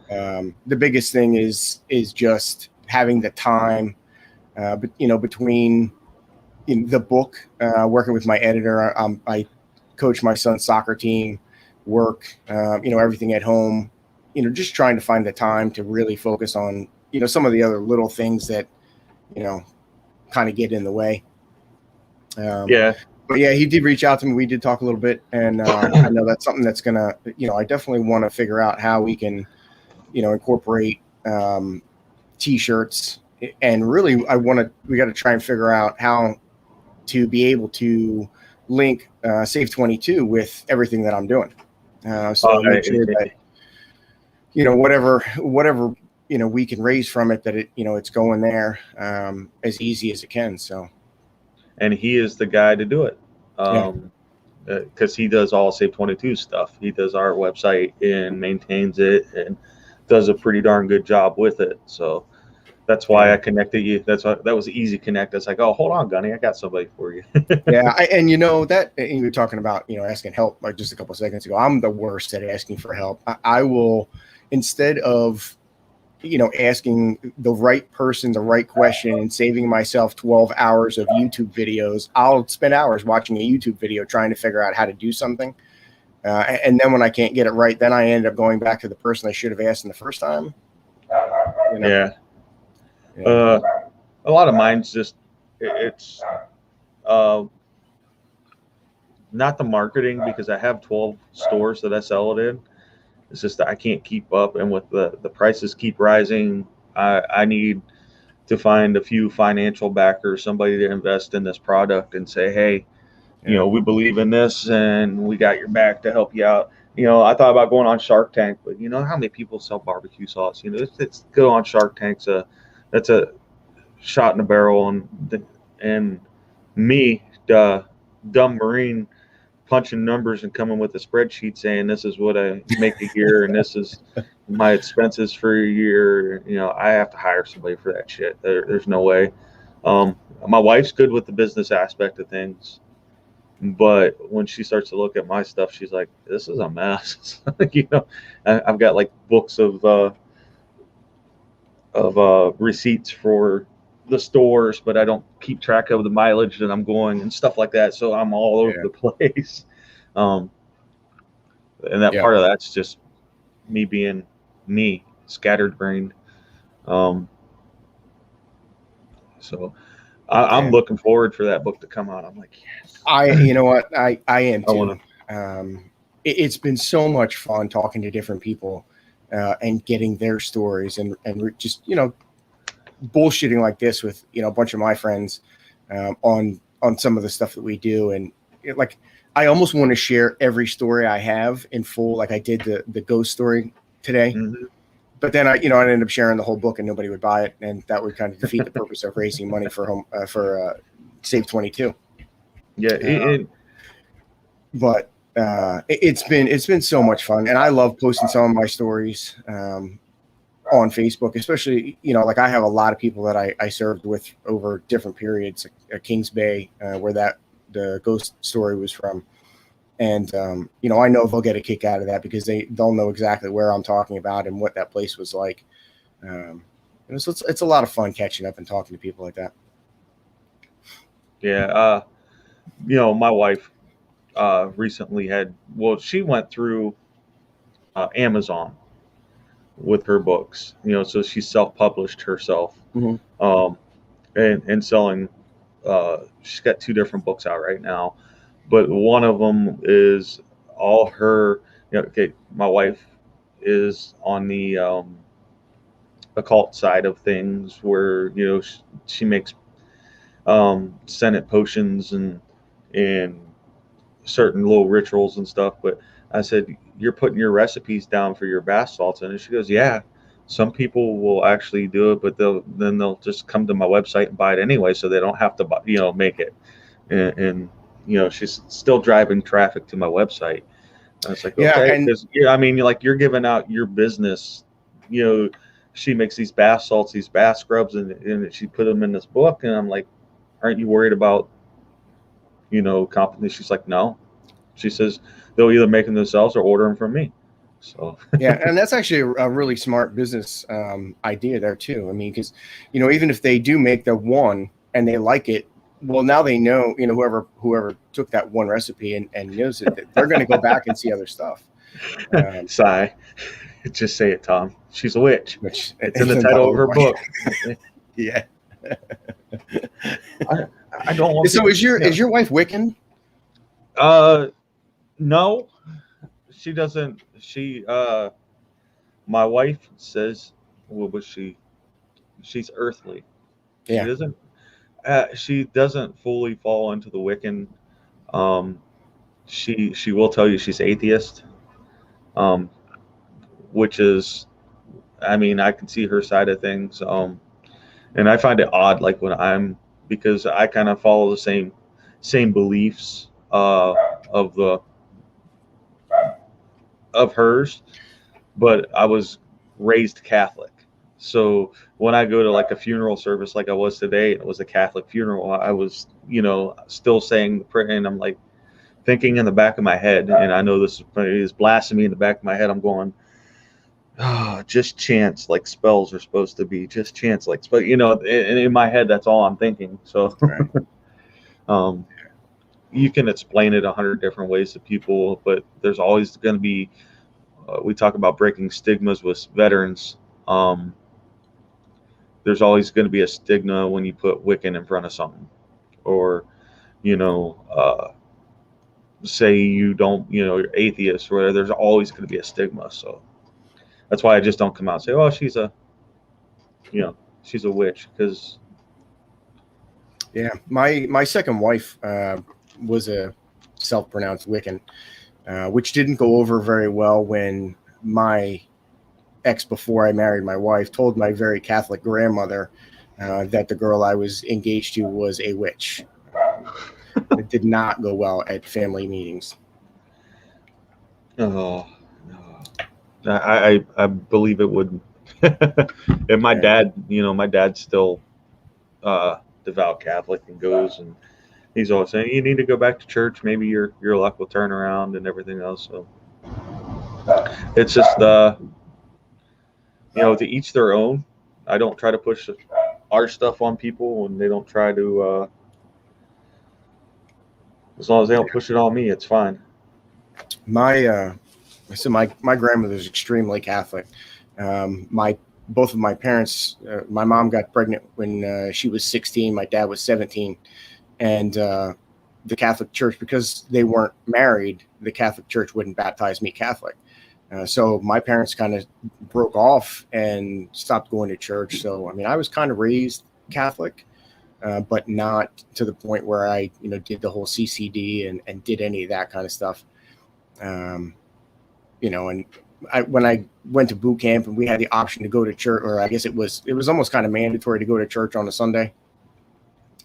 Speaker 6: the biggest thing is just having the time. But between the book, working with my editor, I coach my son's soccer team, work, everything at home. Just trying to find the time to really focus on some of the other little things that kind of get in the way. But yeah, he did reach out to me. We did talk a little bit, and I know that's something that's gonna, I definitely want to figure out how we can, incorporate T-shirts, and really, we got to try and figure out how to be able to link Safe 22 with everything that I'm doing. So I'll make sure that, whatever, we can raise from it, that it's going there as easy as it can. So,
Speaker 5: and he is the guy to do it. Because he does all Save 22 stuff. He does our website and maintains it and does a pretty darn good job with it. So that's why I connected you. That was an easy connect. It's like, oh, hold on, Gunny, I got somebody for you.
Speaker 6: And you were talking about asking help like just a couple of seconds ago. I'm the worst at asking for help. I will, instead of asking the right person the right question and saving myself 12 hours of YouTube videos, I'll spend hours watching a YouTube video trying to figure out how to do something. And then when I can't get it right, then I end up going back to the person I should have asked in the first time.
Speaker 5: A lot of mine's just, it's not the marketing, because I have 12 stores that I sell it in. It's just that I can't keep up, and with the prices keep rising, I need to find a few financial backers, somebody to invest in this product and say, hey, we believe in this and we got your back to help you out. I thought about going on Shark Tank, but you know how many people sell barbecue sauce? It's go on Shark Tank. That's a shot in the barrel, and me, the dumb Marine, punching numbers and coming with a spreadsheet saying this is what I make a year and this is my expenses for a year. I have to hire somebody for that shit. There's no way. My wife's good with the business aspect of things, but when she starts to look at my stuff, she's like, this is a mess. I've got like books of receipts for the stores, but I don't keep track of the mileage that I'm going and stuff like that. So I'm all over the place. And that part of that's just me being me, scattered brained. So I'm looking forward for that book to come out. I'm like, yes. I
Speaker 6: am too. It's been so much fun talking to different people and getting their stories and just, bullshitting like this with a bunch of my friends on some of the stuff that we do. And I almost want to share every story I have in full, like I did the ghost story today. Mm-hmm. But then I ended up sharing the whole book and nobody would buy it, and that would kind of defeat the purpose of raising money for Save 22. But it's been so much fun, and I love posting some of my stories on Facebook, especially, I have a lot of people that I served with over different periods, like Kings Bay, where the ghost story was from. And, I know they'll get a kick out of that because they'll know exactly where I'm talking about and what that place was like. So it's a lot of fun catching up and talking to people like that.
Speaker 5: Yeah. My wife recently she went through Amazon with her books, so she self-published herself. Mm-hmm. And selling, she's got 2 different books out right now, but one of them is all her, my wife is on the occult side of things where, she makes Senate potions and certain little rituals and stuff. But I said, you're putting your recipes down for your bath salts, and she goes, yeah, some people will actually do it, but they'll just come to my website and buy it anyway, so they don't have to make it. And she's still driving traffic to my website. I was like, okay, you're giving out your business. She makes these bath salts, these bath scrubs, and she put them in this book, and I'm like, aren't you worried about company? She's like, no. She says they'll either make them themselves or order them from me. So
Speaker 6: and that's actually a really smart business idea there too. I mean, because even if they do make the one and they like it, well, now they know, whoever took that one recipe and knows it, they're going to go back and see other stuff.
Speaker 5: Sigh. Just say it, Tom. She's a witch. It's in the title of her book.
Speaker 6: Yeah.
Speaker 5: I don't want.
Speaker 6: So is your wife Wiccan?
Speaker 5: No, she doesn't. My wife says, what was she? She's earthly.
Speaker 6: Yeah.
Speaker 5: She doesn't fully fall into the Wiccan. She will tell you she's atheist. which is, I mean, I can see her side of things. And I find it odd, like because I kind of follow the same beliefs of hers, but I was raised Catholic. So when I go to like a funeral service like I was today, and it was a Catholic funeral, I was, still saying the prayer, and I'm like thinking in the back of my head, and I know this is blasphemy in the back of my head. I'm going, oh, just chance like spells are supposed to be, just chance like spell. In my head, that's all I'm thinking. So,
Speaker 6: Right.
Speaker 5: You can explain it 100 different ways to people, but there's always going to be. We talk about breaking stigmas with veterans. There's always going to be a stigma when you put Wiccan in front of something, or say you don't, you're atheist, or whatever. There's always going to be a stigma. So that's why I just don't come out and say, "Oh, she's a witch," because
Speaker 6: Yeah, my second wife was a self-pronounced Wiccan, which didn't go over very well when my ex, before I married my wife, told my very Catholic grandmother that the girl I was engaged to was a witch. It did not go well at family meetings.
Speaker 5: oh, I believe it wouldn't. And my dad, my dad's still devout Catholic and goes, and he's always saying, you need to go back to church. Maybe your luck will turn around and everything else. So it's just, to each their own. I don't try to push our stuff on people, and they don't try to, as long as they don't push it on me, it's fine.
Speaker 6: My grandmother's extremely Catholic. Both of my parents, my mom got pregnant when she was 16. My dad was 17. And the Catholic Church, because they weren't married, the Catholic Church wouldn't baptize me Catholic. So my parents kind of broke off and stopped going to church. So, I mean, I was kind of raised Catholic, but not to the point where I, did the whole CCD and did any of that kind of stuff. And when I went to boot camp and we had the option to go to church, or I guess it was almost kind of mandatory to go to church on a Sunday.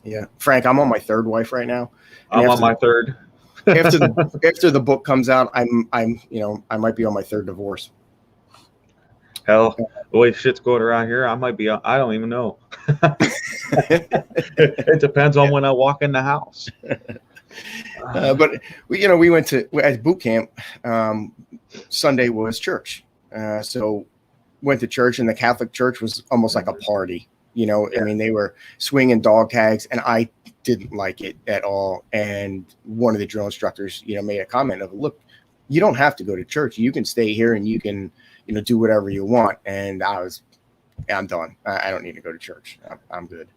Speaker 6: Yeah, Frank, I'm on my third wife right now.
Speaker 5: I'm on my third.
Speaker 6: after the book comes out, I might be on my third divorce.
Speaker 5: Hell, the way shit's going around here, I might be. I don't even know. It depends on when I walk in the house.
Speaker 6: But we went to at boot camp. Sunday was church, so went to church, and the Catholic Church was almost like a party. I mean, they were swinging dog tags, and I didn't like it at all. And one of the drill instructors, made a comment of, "Look, you don't have to go to church. You can stay here and you can, do whatever you want." And I'm done. I don't need to go to church. I'm good.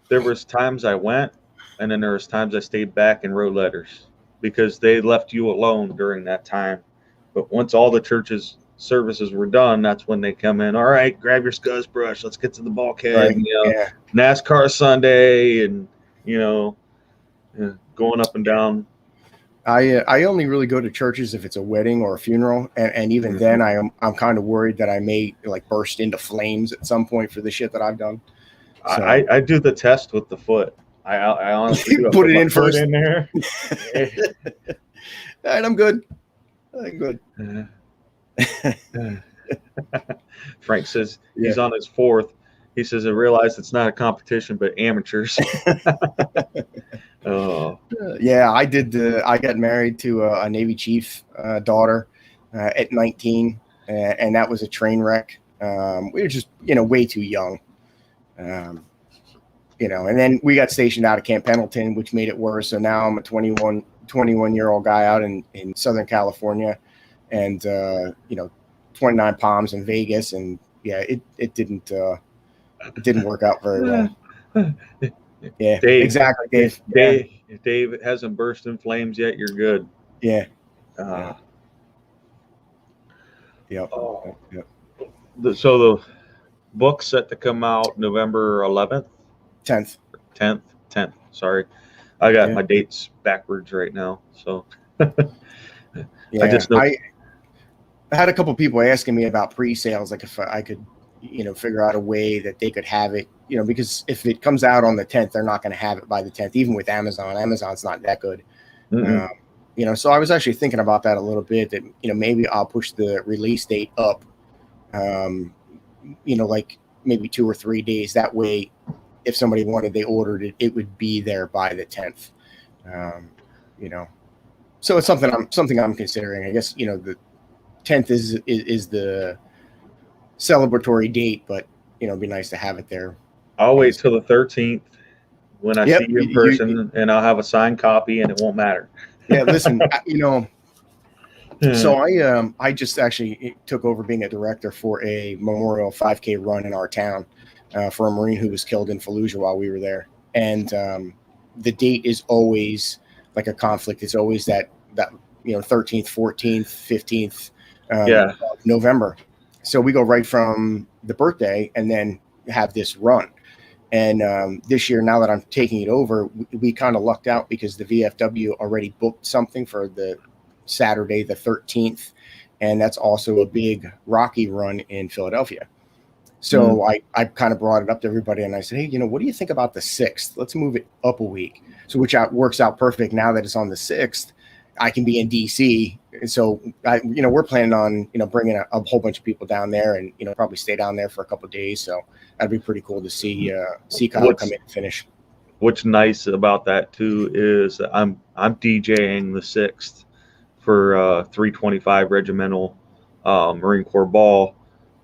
Speaker 5: There was times I went, and then there was times I stayed back and wrote letters because they left you alone during that time. But once all the churches services were done, that's when they come in. All right, grab your scuzz brush. Let's get to the bulkhead.
Speaker 6: Right.
Speaker 5: Yeah. NASCAR Sunday, and going up and down.
Speaker 6: I only really go to churches if it's a wedding or a funeral, and even then I'm kind of worried that I may burst into flames at some point for the shit that I've done. So.
Speaker 5: I do the test with the foot. I honestly do.
Speaker 6: Put it in first
Speaker 5: in there.
Speaker 6: All right, I'm good.
Speaker 5: Frank says he's on his fourth. He says, I realize it's not a competition, but amateurs. Oh.
Speaker 6: Yeah, I did. I got married to a Navy chief daughter at 19, and that was a train wreck. We were just, way too young. And then we got stationed out of Camp Pendleton, which made it worse. So now I'm a 21-year-old guy out in Southern California, and 29 Palms in Vegas, and it didn't work out very well. Yeah,
Speaker 5: Dave,
Speaker 6: exactly, Dave.
Speaker 5: If Dave hasn't burst in flames yet, you're good.
Speaker 6: Yeah.
Speaker 5: Yep. So the book's set to come out November 11th?
Speaker 6: 10th.
Speaker 5: 10th. Sorry. I got my dates backwards right now. So
Speaker 6: yeah,
Speaker 5: I just know.
Speaker 6: I had a couple people asking me about pre-sales, like if I could, figure out a way that they could have it, because if it comes out on the 10th, they're not going to have it by the 10th, even with Amazon. Amazon's not that good. So I was actually thinking about that a little bit, that, maybe I'll push the release date up, like maybe 2 or 3 days. That way, if somebody wanted, they ordered it, it would be there by the 10th. So it's something I'm considering. I guess, the 10th is the celebratory date, but it'd be nice to have it there.
Speaker 5: I'll wait till the 13th when I see you in person, and I'll have a signed copy, and it won't matter.
Speaker 6: Yeah, listen, so I just actually took over being a director for a memorial 5K run in our town for a Marine who was killed in Fallujah while we were there, and the date is always like a conflict. It's always that 13th, 14th, 15th of November. So we go right from the birthday and then have this run. And this year, now that I'm taking it over, we kind of lucked out because the VFW already booked something for the Saturday, the 13th. And that's also a big Rocky run in Philadelphia. So I kind of brought it up to everybody and I said, hey, what do you think about the 6th? Let's move it up a week. So which works out perfect now that it's on the 6th. I can be in DC. So we're planning on, bringing a whole bunch of people down there and, probably stay down there for a couple of days. So that'd be pretty cool to see Kyle come in and finish.
Speaker 5: What's nice about that too is I'm DJing the 6th for 325 Regimental Marine Corps Ball.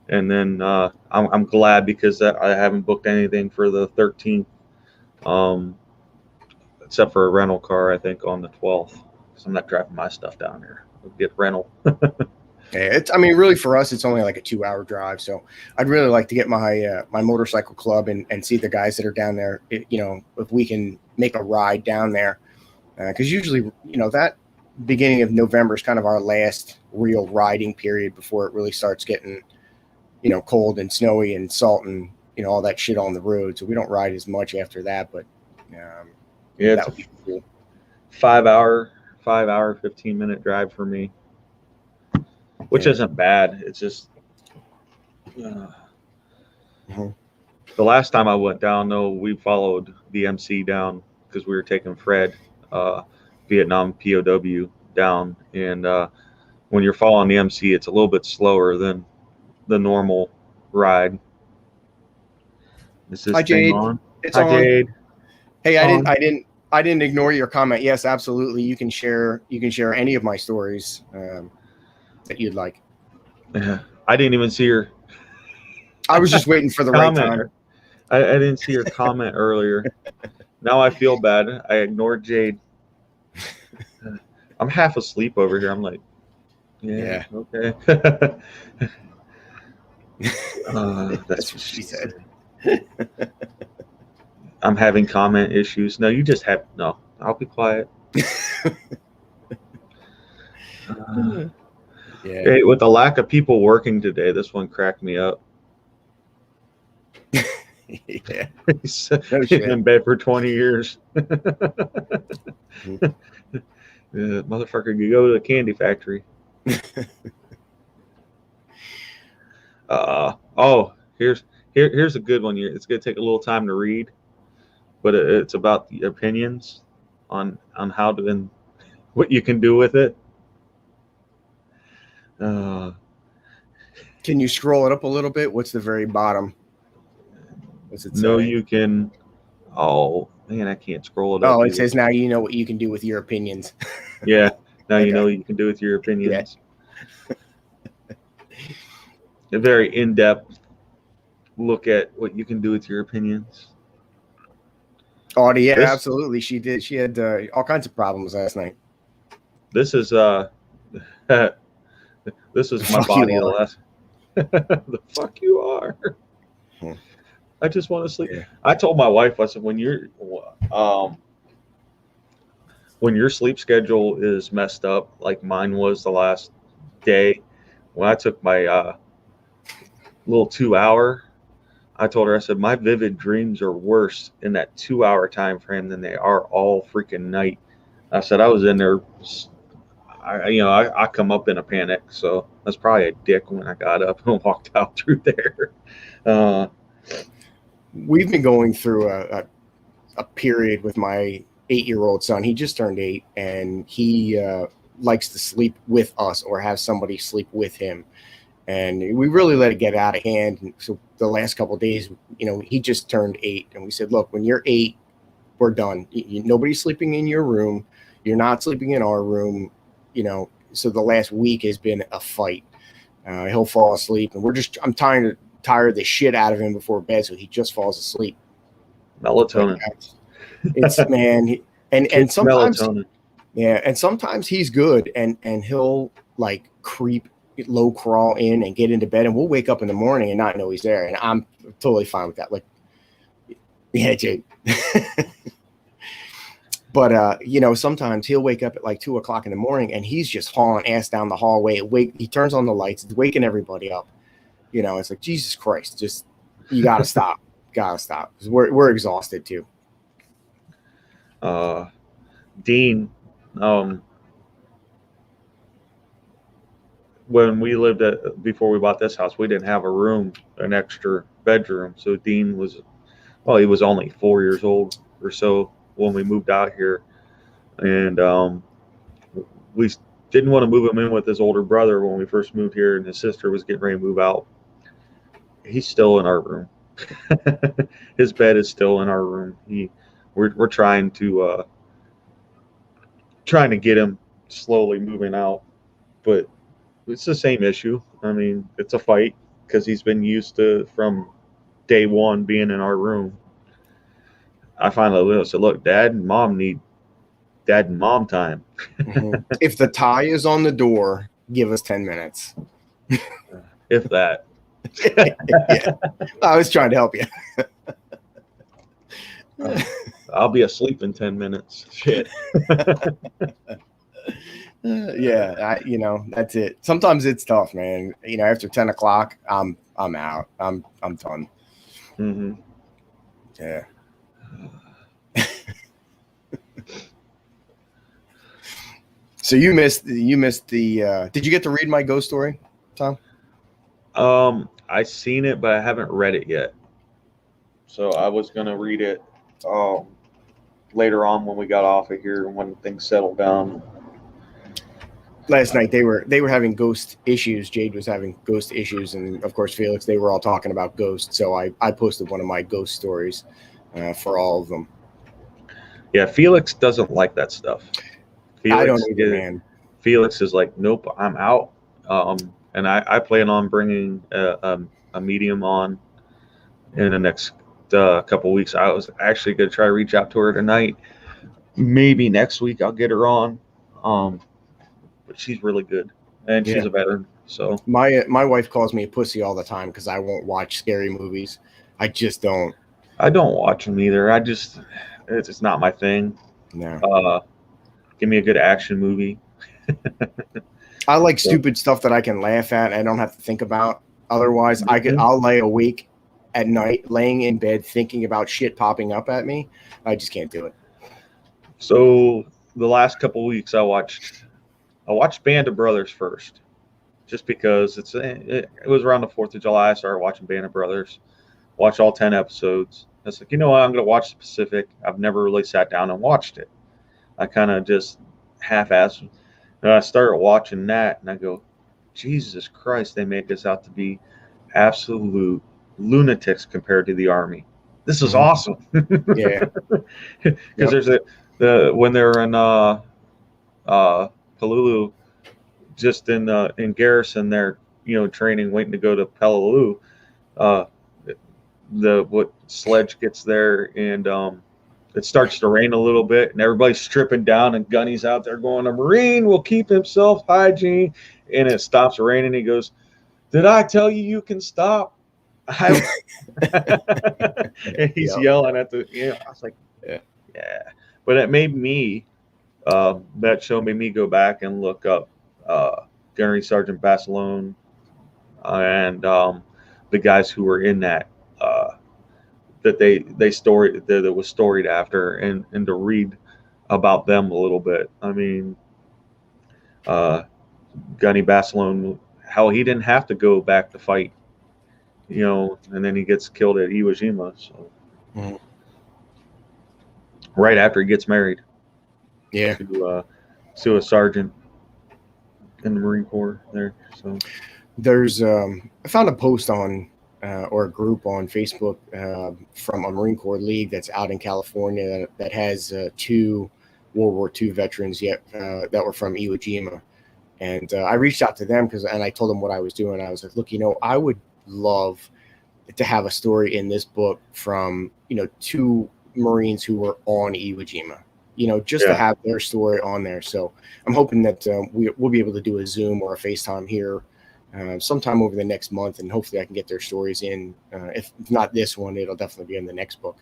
Speaker 5: And then I'm glad because I haven't booked anything for the 13th, except for a rental car, I think, on the 12th. So I'm not driving my stuff down there. We'll get rental.
Speaker 6: Yeah, really for us, it's only like a 2-hour drive. So I'd really like to get my my motorcycle club and see the guys that are down there. If we can make a ride down there, because usually, that beginning of November is kind of our last real riding period before it really starts getting, cold and snowy and salt and all that shit on the road. So we don't ride as much after that. But that would be cool.
Speaker 5: 5 hour, 15-minute drive for me, which isn't bad. It's just the last time I went down, though, we followed the MC down because we were taking Fred, Vietnam POW, down. And when you're following the MC, it's a little bit slower than the normal ride. Is this
Speaker 6: Hi, Jade.
Speaker 5: on?
Speaker 6: It's
Speaker 5: Hi,
Speaker 6: on.
Speaker 5: Jade.
Speaker 6: Hey, I didn't ignore your comment. Yes, absolutely. You can share any of my stories that you'd like.
Speaker 5: I didn't even see her.
Speaker 6: I was just waiting for the right time.
Speaker 5: I didn't see your comment earlier. Now I feel bad. I ignored Jade. I'm half asleep over here. I'm like, yeah. Okay. That's what she said. I'm having comment issues. No, you just have no. I'll be quiet. Hey, with the lack of people working today, this one cracked me up.
Speaker 6: Yeah.
Speaker 5: He's been in bed for 20 years. Motherfucker could go to the candy factory. Here's a good one here. It's gonna take a little time to read, but it's about the opinions on how to and what you can do with it.
Speaker 6: Can you scroll it up a little bit? What's the very bottom? What's it say?
Speaker 5: No, you can. Oh man, I can't scroll it up.
Speaker 6: Oh, it says now you know what you can do with your opinions.
Speaker 5: Yeah, now you know what you can do with your opinions. Yeah. A very in-depth look at what you can do with your opinions.
Speaker 6: Oh yeah, absolutely. She did. She had all kinds of problems last night.
Speaker 5: This is this is my body. The fuck you are. I just want to sleep. Yeah. I told my wife, I said, when your sleep schedule is messed up, like mine was the last day, when I took my little 2 hour, I told her, I said, my vivid dreams are worse in that 2 hour time frame than they are all freaking night. I said, I was in there. I come up in a panic, so that's probably a dick when I got up and walked out through there.
Speaker 6: We've been going through a period with my 8-year-old son. He just turned 8, and he likes to sleep with us or have somebody sleep with him. And we really let it get out of hand. And so the last couple of days, he just turned 8, and we said, look, when you're 8, we're done. Nobody's sleeping in your room. You're not sleeping in our room. So the last week has been a fight. He'll fall asleep, and I'm trying to tire the shit out of him before bed, so he just falls asleep.
Speaker 5: Melatonin.
Speaker 6: It's man, and sometimes,
Speaker 5: melatonin.
Speaker 6: Yeah, and sometimes he's good, and he'll like creep, low crawl in and get into bed, and we'll wake up in the morning and not know he's there, and I'm totally fine with that. Like, yeah, Jake. But sometimes he'll wake up at like 2 o'clock in the morning, and he's just hauling ass down the hallway. He turns on the lights, it's waking everybody up. It's like, Jesus Christ, just you gotta stop, because we're exhausted too.
Speaker 5: Dean, when we lived before we bought this house, we didn't have an extra bedroom. So Dean he was only 4 years old or so when we moved out here, and we didn't want to move him in with his older brother when we first moved here, and his sister was getting ready to move out. He's still in our room. His bed is still in our room. We're trying to get him slowly moving out, but it's the same issue. I mean, it's a fight because he's been used to from day one being in our room. I finally said, look, Dad and Mom need Dad and Mom time.
Speaker 6: Mm-hmm. If the tie is on the door, give us 10 minutes.
Speaker 5: If that.
Speaker 6: Yeah. I was trying to help you.
Speaker 5: I'll be asleep in 10 minutes. Shit.
Speaker 6: Yeah, that's it. Sometimes it's tough, man. After 10 o'clock, I'm out. I'm done.
Speaker 5: Mm-hmm.
Speaker 6: Yeah. So you missed the. Did you get to read my ghost story, Tom?
Speaker 5: I seen it, but I haven't read it yet. So I was gonna read it later on when we got off of here and when things settled down.
Speaker 6: Last night they were having ghost issues. Jade was having ghost issues, and of course Felix. They were all talking about ghosts. So I posted one of my ghost stories for all of them.
Speaker 5: Yeah, Felix doesn't like that stuff.
Speaker 6: I don't either, man.
Speaker 5: Felix is like, nope, I'm out. And I plan on bringing a medium on in the next couple of weeks. I was actually going to try to reach out to her tonight. Maybe next week I'll get her on. But she's really good, and she's a veteran. So
Speaker 6: my wife calls me a pussy all the time because I won't watch scary movies. I just don't.
Speaker 5: I don't watch them either. It's not my thing.
Speaker 6: No.
Speaker 5: Give me a good action movie.
Speaker 6: I like stupid stuff that I can laugh at and I don't have to think about. Otherwise, I'll lay awake at night, laying in bed, thinking about shit popping up at me. I just can't do it.
Speaker 5: So the last couple of weeks, I watched Band of Brothers first, just because it was around the 4th of July. I started watching Band of Brothers. Watched all 10 episodes. I was like, you know what? I'm going to watch the Pacific. I've never really sat down and watched it. I kind of just half-assed. And I started watching that, and I go, Jesus Christ, they made this out to be absolute lunatics compared to the Army. This is awesome.
Speaker 6: Yeah.
Speaker 5: Because there's when they're in Peleliu, just in garrison there, training, waiting to go to Peleliu, what sledge gets there, and it starts to rain a little bit, and everybody's stripping down, and Gunny's out there going, a Marine will keep himself hygiene, and it stops raining. He goes, did I tell you can stop? And he's yelling at I was like, yeah. But it made me, that show made me go back and look up Gunnery Sergeant Basilone and the guys who were in that, that that was storied after, and to read about them a little bit. I mean, Gunny Basilone, how he didn't have to go back to fight, and then he gets killed at Iwo Jima. So right after he gets married, to a sergeant in the Marine Corps there. So
Speaker 6: there's I found a post on or a group on Facebook from a Marine Corps league that's out in California that has 2 World War II veterans that were from Iwo Jima. And I reached out to them and I told them what I was doing. I was like, look, I would love to have a story in this book from, 2 Marines who were on Iwo Jima, to have their story on there. So I'm hoping that we'll be able to do a Zoom or a FaceTime here sometime over the next month. And hopefully I can get their stories in. If not this one, it'll definitely be in the next book.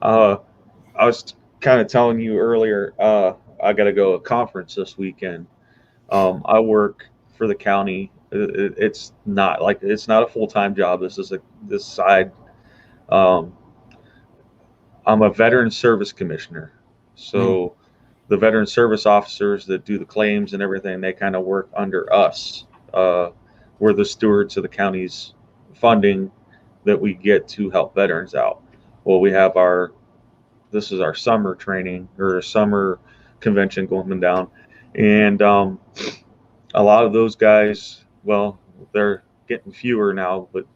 Speaker 5: I was kind of telling you earlier, I got to go to a conference this weekend. I work for the county. It's not a full-time job. This is this side. I'm a veteran service commissioner. So the veteran service officers that do the claims and everything, they kind of work under us. We're the stewards of the county's funding that we get to help veterans out. Well, we have this is our summer training or summer convention going down, and a lot of those guys, well, they're getting fewer now, but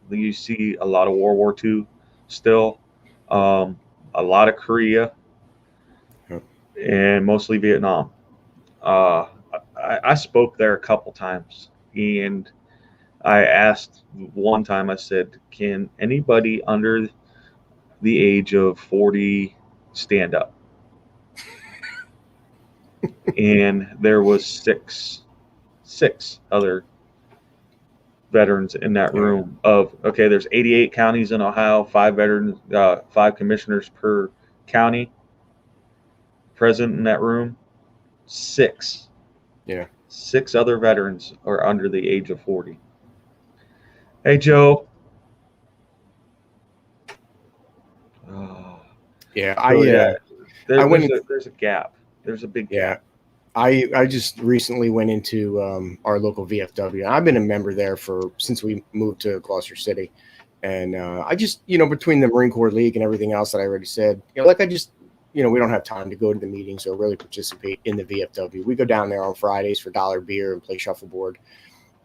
Speaker 5: you see a lot of World War II still, a lot of Korea, and mostly Vietnam. I spoke there a couple times, and I asked one time, I said, can anybody under the age of 40 stand up? And there was six other veterans in that room there's 88 counties in Ohio, 5 veterans, 5 commissioners per county present in that room. 6 other veterans are under the age of 40. Hey, Joe. There's a gap. There's a big gap.
Speaker 6: I just recently went into our local VFW. I've been a member there since we moved to Gloucester City, and I just between the Marine Corps League and everything else that I already said, we don't have time to go to the meetings or really participate in the VFW. We go down there on Fridays for dollar beer and play shuffleboard,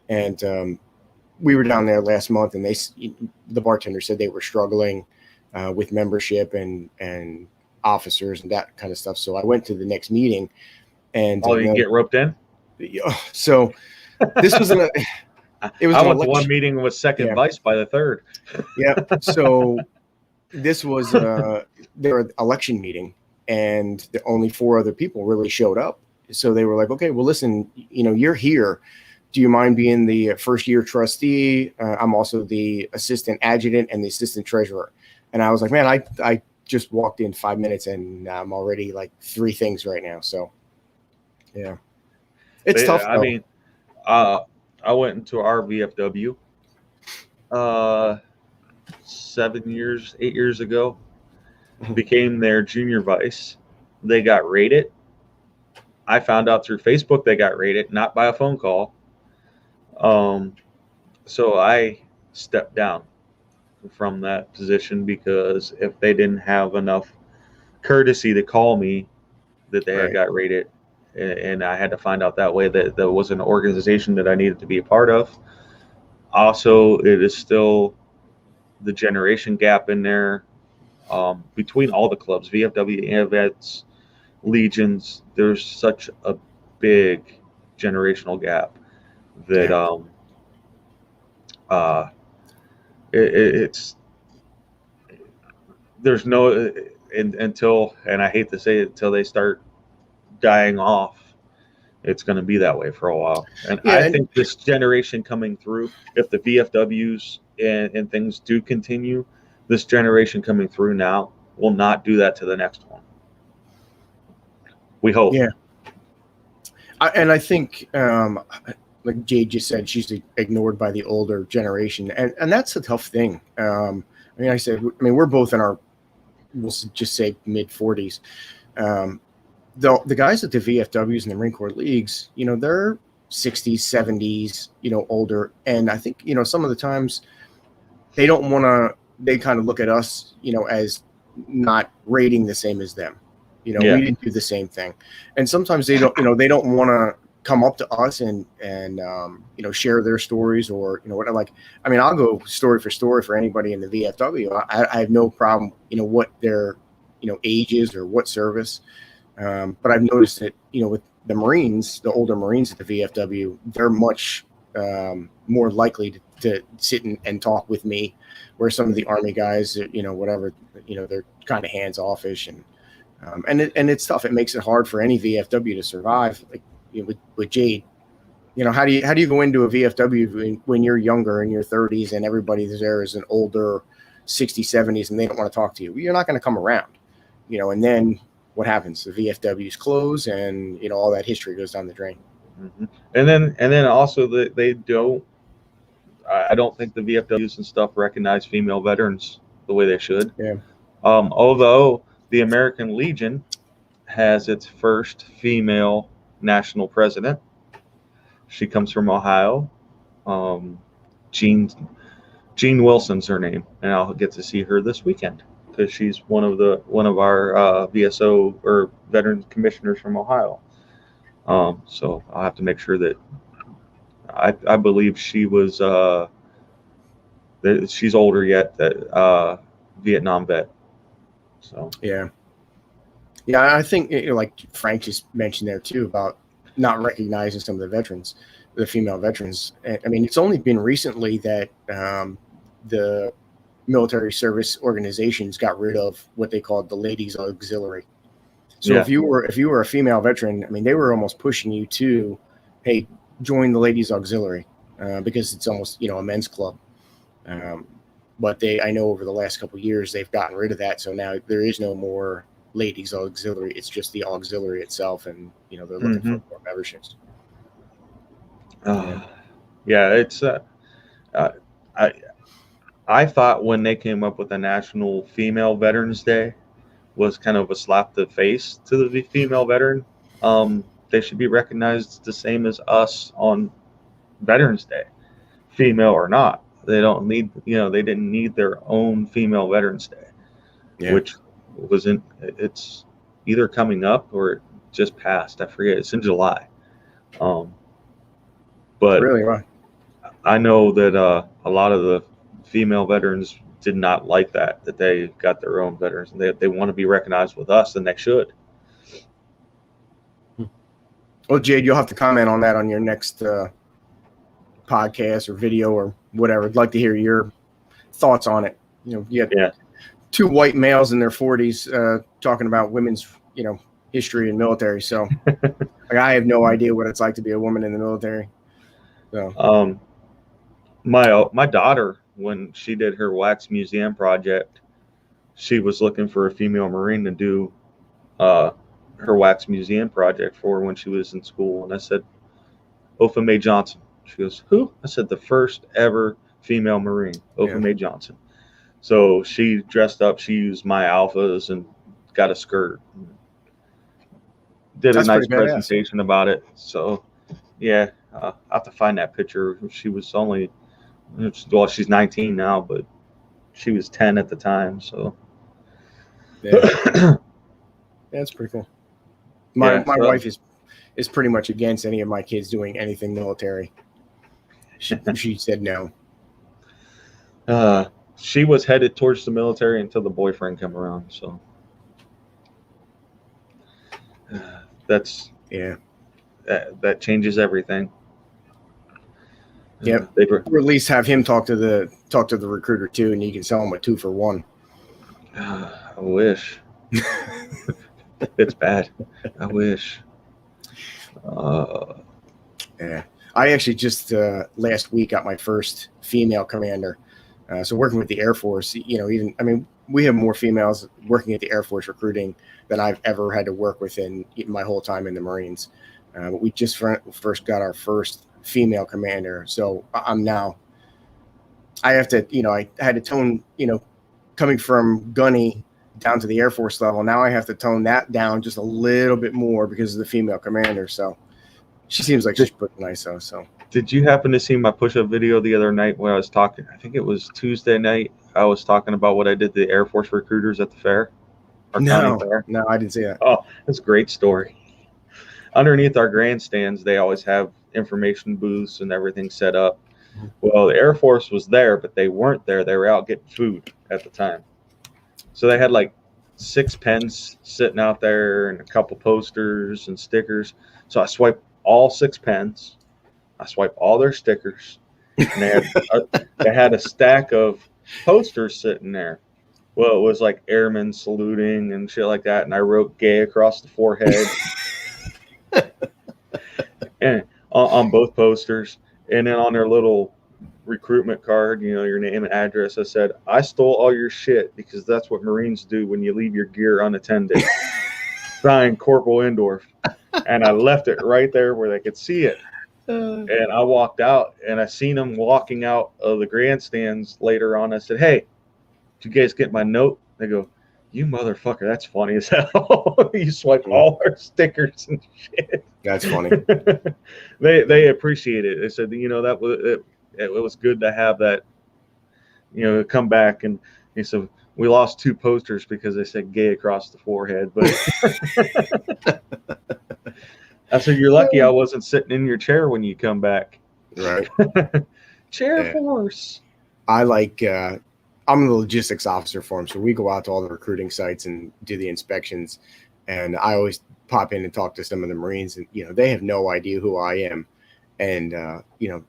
Speaker 6: and we were down there last month, and the bartender said they were struggling with membership and officers and that kind of stuff. So I went to the next meeting, and
Speaker 5: you get roped in.
Speaker 6: So this was I
Speaker 5: went to one meeting with second vice by the third.
Speaker 6: So this was their election meeting, and only 4 other people really showed up. So they were like, okay, well, listen, you're here. Do you mind being the first year trustee? I'm also the assistant adjutant and the assistant treasurer. And I was like, man, I just walked in 5 minutes and I'm already like 3 things right now. So, yeah, it's tough.
Speaker 5: I mean, I went into our VFW 8 years ago, became their junior vice. They got rated. I found out through Facebook they got rated, not by a phone call. So I stepped down from that position because if they didn't have enough courtesy to call me that they had got rated, and I had to find out that way that there was an organization that I needed to be a part of. Also, it is still the generation gap in there between all the clubs, VFW, AVETS, Legions. There's such a big generational gap that it's there's no until, and I hate to say it, until they start dying off, it's going to be that way for a while. And I think this generation coming through, if the VFWs and things do continue, this generation coming through now will not do that to the next one. We hope.
Speaker 6: Yeah. And I think, like Jade just said, she's ignored by the older generation. And that's a tough thing. We're both in our, we'll just say mid 40s. the guys at the VFWs and the Marine Corps leagues, they're 60s, 70s, older. And I think, some of the times they don't want to, they kind of look at us, as not rating the same as them. We didn't do the same thing. And sometimes they don't, they don't want to come up to us and share their stories or, what I'll go story for story for anybody in the VFW. I have no problem, what their, age is or what service. But I've noticed that, with the Marines, the older Marines at the VFW, they're much more likely to sit and talk with me, where some of the Army guys, whatever, they're kind of hands offish and it's tough. It makes it hard for any VFW to survive. Like with Jade, how do you go into a VFW when you're younger in your 30s and everybody there is an older 60s, 70s, and they don't want to talk to you? You're not going to come around, and then what happens? The VFWs close and, all that history goes down the drain.
Speaker 5: Mm-hmm. And then also they don't, I don't think the VFWs and stuff recognize female veterans the way they should.
Speaker 6: Yeah.
Speaker 5: Although the American Legion has its first female national president. She comes from Ohio. Jean Wilson's her name, and I'll get to see her this weekend because she's one of our VSO or veteran commissioners from Ohio. So I'll have to make sure that I believe she was that she's older yet, that Vietnam vet. So yeah,
Speaker 6: I think like Frank just mentioned there too about not recognizing some of the veterans, the female veterans. I mean, it's only been recently that the military service organizations got rid of what they called the ladies auxiliary. So if you were a female veteran, I mean, they were almost pushing you to, hey, join the ladies auxiliary because it's almost a men's club. But I know over the last couple of years they've gotten rid of that, so now there is no more ladies auxiliary. It's just the auxiliary itself, and they're looking for more memberships.
Speaker 5: It's I thought when they came up with a National Female Veterans Day was kind of a slap to the face to the female veteran. They should be recognized the same as us on Veterans Day, female or not. They don't need, they didn't need their own female Veterans Day, which it's either coming up or it just passed. I forget. It's in July. But
Speaker 6: really, right.
Speaker 5: I know that a lot of the female veterans did not like that they got their own veterans, and they want to be recognized with us, and they should.
Speaker 6: Well, Jade, you'll have to comment on that on your next podcast or video or whatever. I'd like to hear your thoughts on it. You had two white males in their 40s talking about women's, history and military. So I have no idea what it's like to be a woman in the military. So
Speaker 5: my daughter, when she did her wax museum project, she was looking for a female Marine to do her wax museum project for when she was in school. And I said, Opha May Johnson. She goes, who? I said, the first ever female Marine, Opha May Johnson. So she dressed up. She used my alphas and got a skirt. Did a nice presentation about it. So, I'll have to find that picture. She was only, she's 19 now, but she was 10 at the time. So,
Speaker 6: that's pretty cool. My wife is pretty much against any of my kids doing anything military. She said no.
Speaker 5: She was headed towards the military until the boyfriend came around. So that's that changes everything.
Speaker 6: Yep. Or at least have him talk to the recruiter too, and you can sell him a 2 for 1.
Speaker 5: I wish. It's bad. I wish.
Speaker 6: I actually just last week got my first female commander. So working with the Air Force, we have more females working at the Air Force recruiting than I've ever had to work with in my whole time in the Marines. But we just first got our first female commander. So I have to, I had to tone, coming from gunny down to the Air Force level. Now I have to tone that down just a little bit more because of the female commander. So she seems like she's pretty nice though. So
Speaker 5: Did you happen to see my push-up video the other night when I was talking? I think it was Tuesday night. I was talking about what I did to the Air Force recruiters at the fair. County fair.
Speaker 6: No, I didn't see that.
Speaker 5: Oh, that's a great story. Underneath our grandstands, they always have information booths and everything set up. Well, the Air Force was there, but they weren't there. They were out getting food at the time. So they had like 6 pens sitting out there and a couple posters and stickers. So I swiped all 6 pens. I swiped all their stickers. And they had a stack of posters sitting there. Well, it was like airmen saluting and shit like that. And I wrote gay across the forehead. And on both posters. And then on their little recruitment card, you know, your name and address, I said, I stole all your shit because that's what Marines do when you leave your gear unattended. Signed, Corporal Endorf. And I left it right there where they could see it. And I walked out and I seen them walking out of the grandstands later on. I said, hey, did you guys get my note? They go, you motherfucker, that's funny as hell. You swiped all our stickers and shit.
Speaker 6: That's funny.
Speaker 5: They appreciate it. They said, you know, that was it was good to have that, you know, come back. And he said, we lost 2 posters because they said gay across the forehead. But I said, you're lucky I wasn't sitting in your chair when you come back.
Speaker 6: Right.
Speaker 5: Chair force.
Speaker 6: I like, I'm the logistics officer for them. So we go out to all the recruiting sites and do the inspections. And I always pop in and talk to some of the Marines, and, you know, they have no idea who I am. And, you know,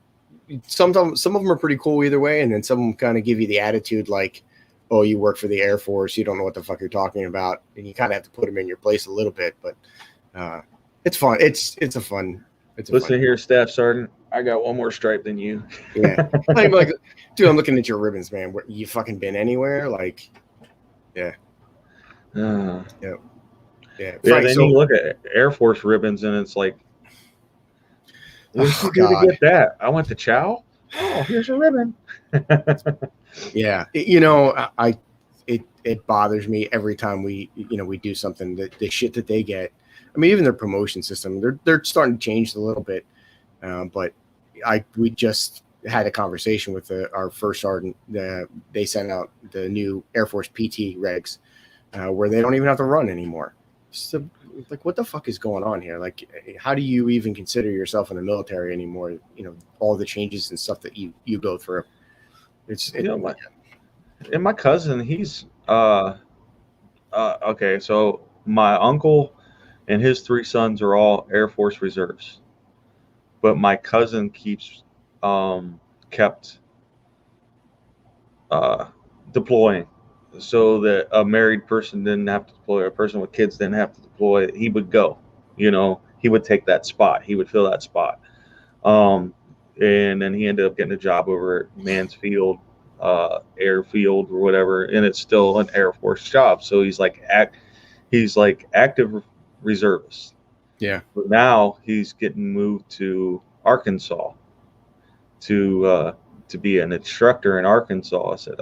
Speaker 6: sometimes some of them are pretty cool either way. And then some of them kind of give you the attitude like, oh, you work for the Air Force, you don't know what the fuck you're talking about. And you kind of have to put them in your place a little bit, but it's fun. It's a fun.
Speaker 5: Listen here, Staff Sergeant. I got one more stripe than you.
Speaker 6: Yeah. like, dude, I'm looking at your ribbons, man. You fucking been anywhere? Like, yeah.
Speaker 5: Yeah.
Speaker 6: Yeah.
Speaker 5: Yeah,
Speaker 6: Frank,
Speaker 5: then you look at Air Force ribbons and it's like, where'd you go to get that? I went to Chow. Oh, here's your ribbon.
Speaker 6: Yeah, you know, it bothers me every time we do something. That the shit that they get. I mean, even their promotion system, they're starting to change a little bit. But we just had a conversation with our first sergeant. They sent out the new Air Force PT regs where they don't even have to run anymore. So, like, what the fuck is going on here? Like, how do you even consider yourself in the military anymore? You know, all the changes and stuff that you go through.
Speaker 5: And my cousin, he's okay. So my uncle and his 3 sons are all Air Force reserves, but my cousin kept deploying. So that a married person didn't have to deploy, a person with kids didn't have to deploy. He would go, you know, he would take that spot. He would fill that spot. And then he ended up getting a job over at Mansfield Airfield or whatever. And it's still an Air Force job. So he's like active reservist.
Speaker 6: Yeah.
Speaker 5: But now he's getting moved to Arkansas to be an instructor in Arkansas. I said,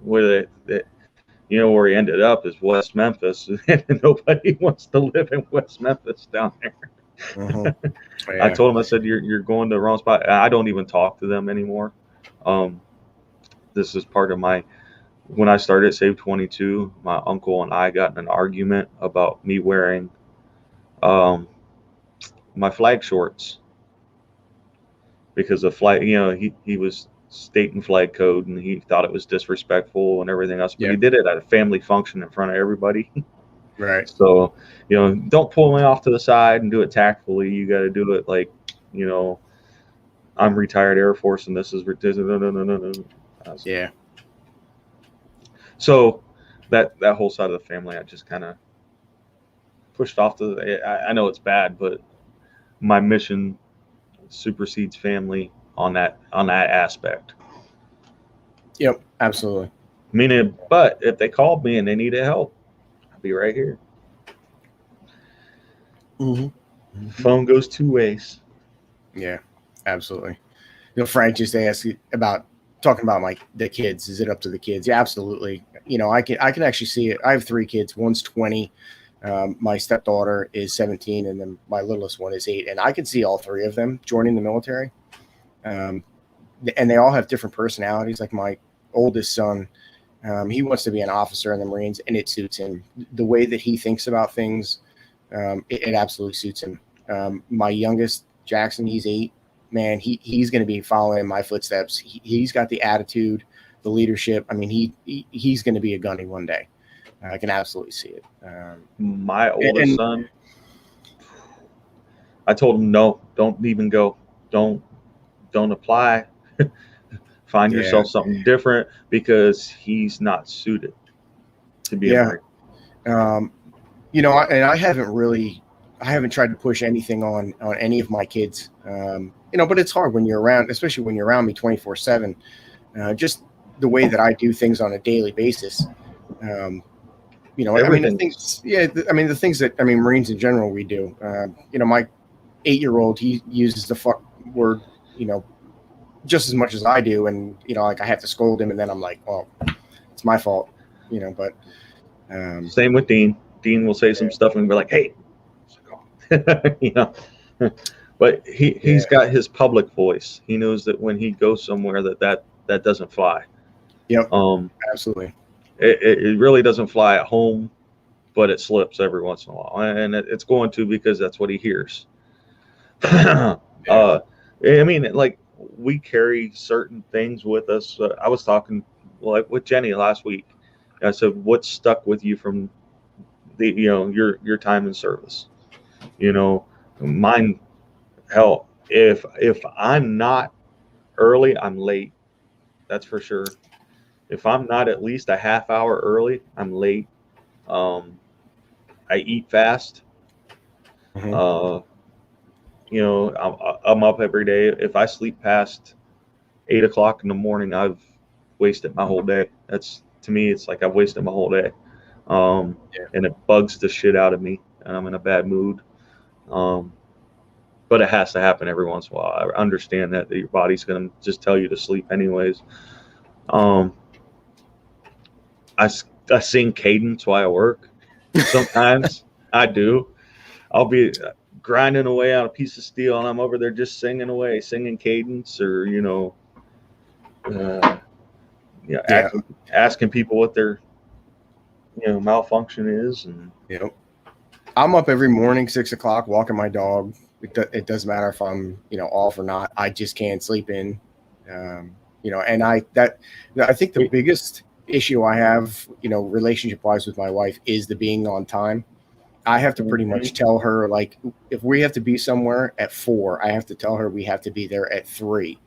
Speaker 5: where where he ended up is West Memphis, and nobody wants to live in West Memphis down there.
Speaker 6: Yeah.
Speaker 5: I told him, I said, you're going to the wrong spot. I don't even talk to them anymore. This is part of when I started Save 22, my uncle and I got in an argument about me wearing my flag shorts because of flag, he was stating flag code and he thought it was disrespectful and everything else, but he did it at a family function in front of everybody.
Speaker 6: Right.
Speaker 5: So, don't pull me off to the side and do it tactfully. You got to do it like, I'm retired Air Force and this is no.
Speaker 6: Yeah.
Speaker 5: So that whole side of the family, I just kind of pushed off to I know it's bad, but my mission supersedes family on that aspect.
Speaker 6: Yep, absolutely.
Speaker 5: Meaning, but if they called me and they needed help, I'll be right here.
Speaker 6: Mm-hmm.
Speaker 5: Phone goes 2 ways.
Speaker 6: Yeah, absolutely. Frank just asked about talking about like the kids, is it up to the kids? Yeah, absolutely. You know, I can actually see it. I have 3 kids. One's 20. My stepdaughter is 17, and then my littlest one is 8. And I can see all 3 of them joining the military. And they all have different personalities. Like my oldest son, he wants to be an officer in the Marines, and it suits him. The way that he thinks about things, it absolutely suits him. My youngest, Jackson, he's 8. Man, he's going to be following my footsteps. He's got the attitude, the leadership. I mean, he's going to be a gunny one day. I can absolutely see it.
Speaker 5: My oldest son, I told him, no, don't even go. Don't apply. Find yourself something different, because he's not suited to be a Marine.
Speaker 6: You know, I haven't tried to push anything on any of my kids. You know, but it's hard when you're around, especially when you're around me 24/7. Just the way that I do things on a daily basis. You know, I mean, the things that Marines in general we do. You know, my 8-year-old, he uses the fuck word, you know, just as much as I do, and you know, like I have to scold him, and then I'm like, well, it's my fault, you know. But
Speaker 5: same with Dean. Dean will say some stuff and be like, hey, you know. But he's got his public voice. He knows that when he goes somewhere that doesn't fly.
Speaker 6: Yep. Absolutely.
Speaker 5: It really doesn't fly at home, but it slips every once in a while, and it's going to, because that's what he hears. I mean, like, we carry certain things with us. I was talking with Jenny last week. I said, "What stuck with you from your time in service?" You know, mine. Hell, if I'm not early, I'm late. That's for sure. If I'm not at least a half hour early, I'm late. I eat fast.
Speaker 6: Mm-hmm.
Speaker 5: You know, I'm up every day. If I sleep past 8 o'clock in the morning, I've wasted my whole day. That's, to me, it's like I've wasted my whole day. And it bugs the shit out of me, and I'm in a bad mood. But it has to happen every once in a while. I understand that your body's going to just tell you to sleep anyways. I sing cadence while I work. Sometimes I do. I'll be grinding away on a piece of steel, and I'm over there just singing away, singing cadence, or, you know, asking people what their, malfunction is. And
Speaker 6: I'm up every morning, 6 o'clock, walking my dog. It doesn't matter if I'm, off or not. I just can't sleep in. And I think the biggest issue I have, relationship wise with my wife, is the being on time. I have to pretty much tell her, like, if we have to be somewhere at 4, I have to tell her we have to be there at 3,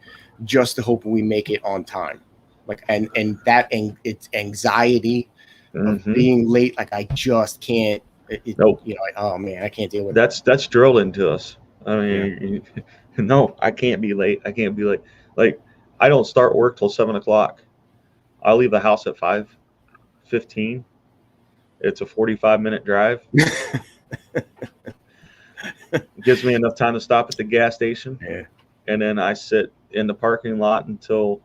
Speaker 6: just to hope we make it on time. Like, and it's anxiety of being late. Like, I just can't.
Speaker 5: Nope.
Speaker 6: Oh man, I can't deal with
Speaker 5: that's drilled into us. I mean, no, I can't be late. I can't be late. Like, I don't start work till 7 o'clock. I leave the house at 5:15. It's a 45-minute drive. It gives me enough time to stop at the gas station.
Speaker 6: Yeah.
Speaker 5: And then I sit in the parking lot until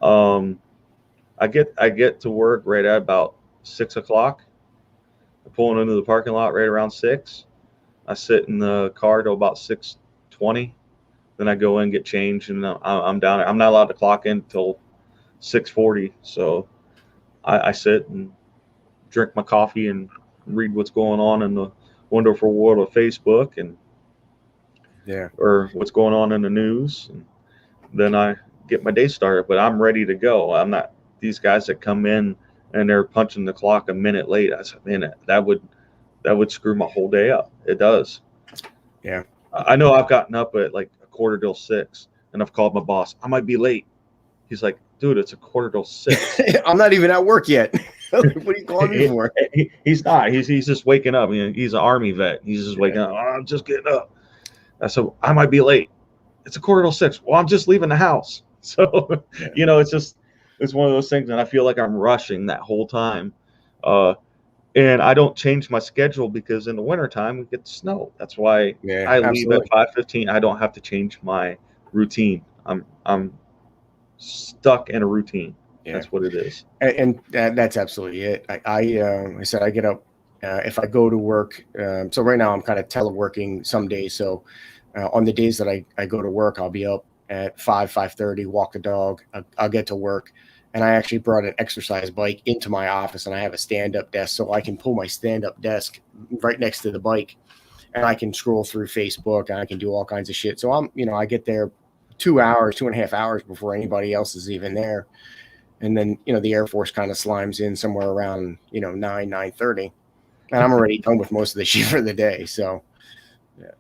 Speaker 5: I get to work right at about 6 o'clock. I'm pulling into the parking lot right around 6. I sit in the car till about 6:20. Then I go in, get changed, and I'm down. I'm not allowed to clock in until 6:40. So I sit and drink my coffee and read what's going on in the wonderful world of Facebook, and or what's going on in the news. And then I get my day started, but I'm ready to go. I'm not these guys that come in and they're punching the clock a minute late. I said, man, that would screw my whole day up. It does.
Speaker 6: Yeah.
Speaker 5: I know I've gotten up at like 5:45, and I've called my boss. I might be late. He's like, dude, it's 5:45.
Speaker 6: I'm not even at work yet. What are you calling me for?
Speaker 5: He's not. He's just waking up. He's an Army vet. He's just waking up. Oh, I'm just getting up. I said, I might be late. It's 5:45. Well, I'm just leaving the house. So, it's one of those things, and I feel like I'm rushing that whole time. And I don't change my schedule because in the wintertime we get snow. That's why I leave at 5:15. I don't have to change my routine. I'm stuck in a routine.
Speaker 6: Yeah.
Speaker 5: That's what it is.
Speaker 6: And that's absolutely it. I said I get up if I go to work. So right now I'm kind of teleworking some days. So on the days that I go to work, I'll be up at 5:30, walk the dog. I'll get to work. And I actually brought an exercise bike into my office, and I have a stand-up desk, so I can pull my stand-up desk right next to the bike, and I can scroll through Facebook, and I can do all kinds of shit. So I get there 2.5 hours before anybody else is even there. And then, the Air Force kind of slimes in somewhere around, 9:30, and I'm already done with most of the shit for the day. So, yeah.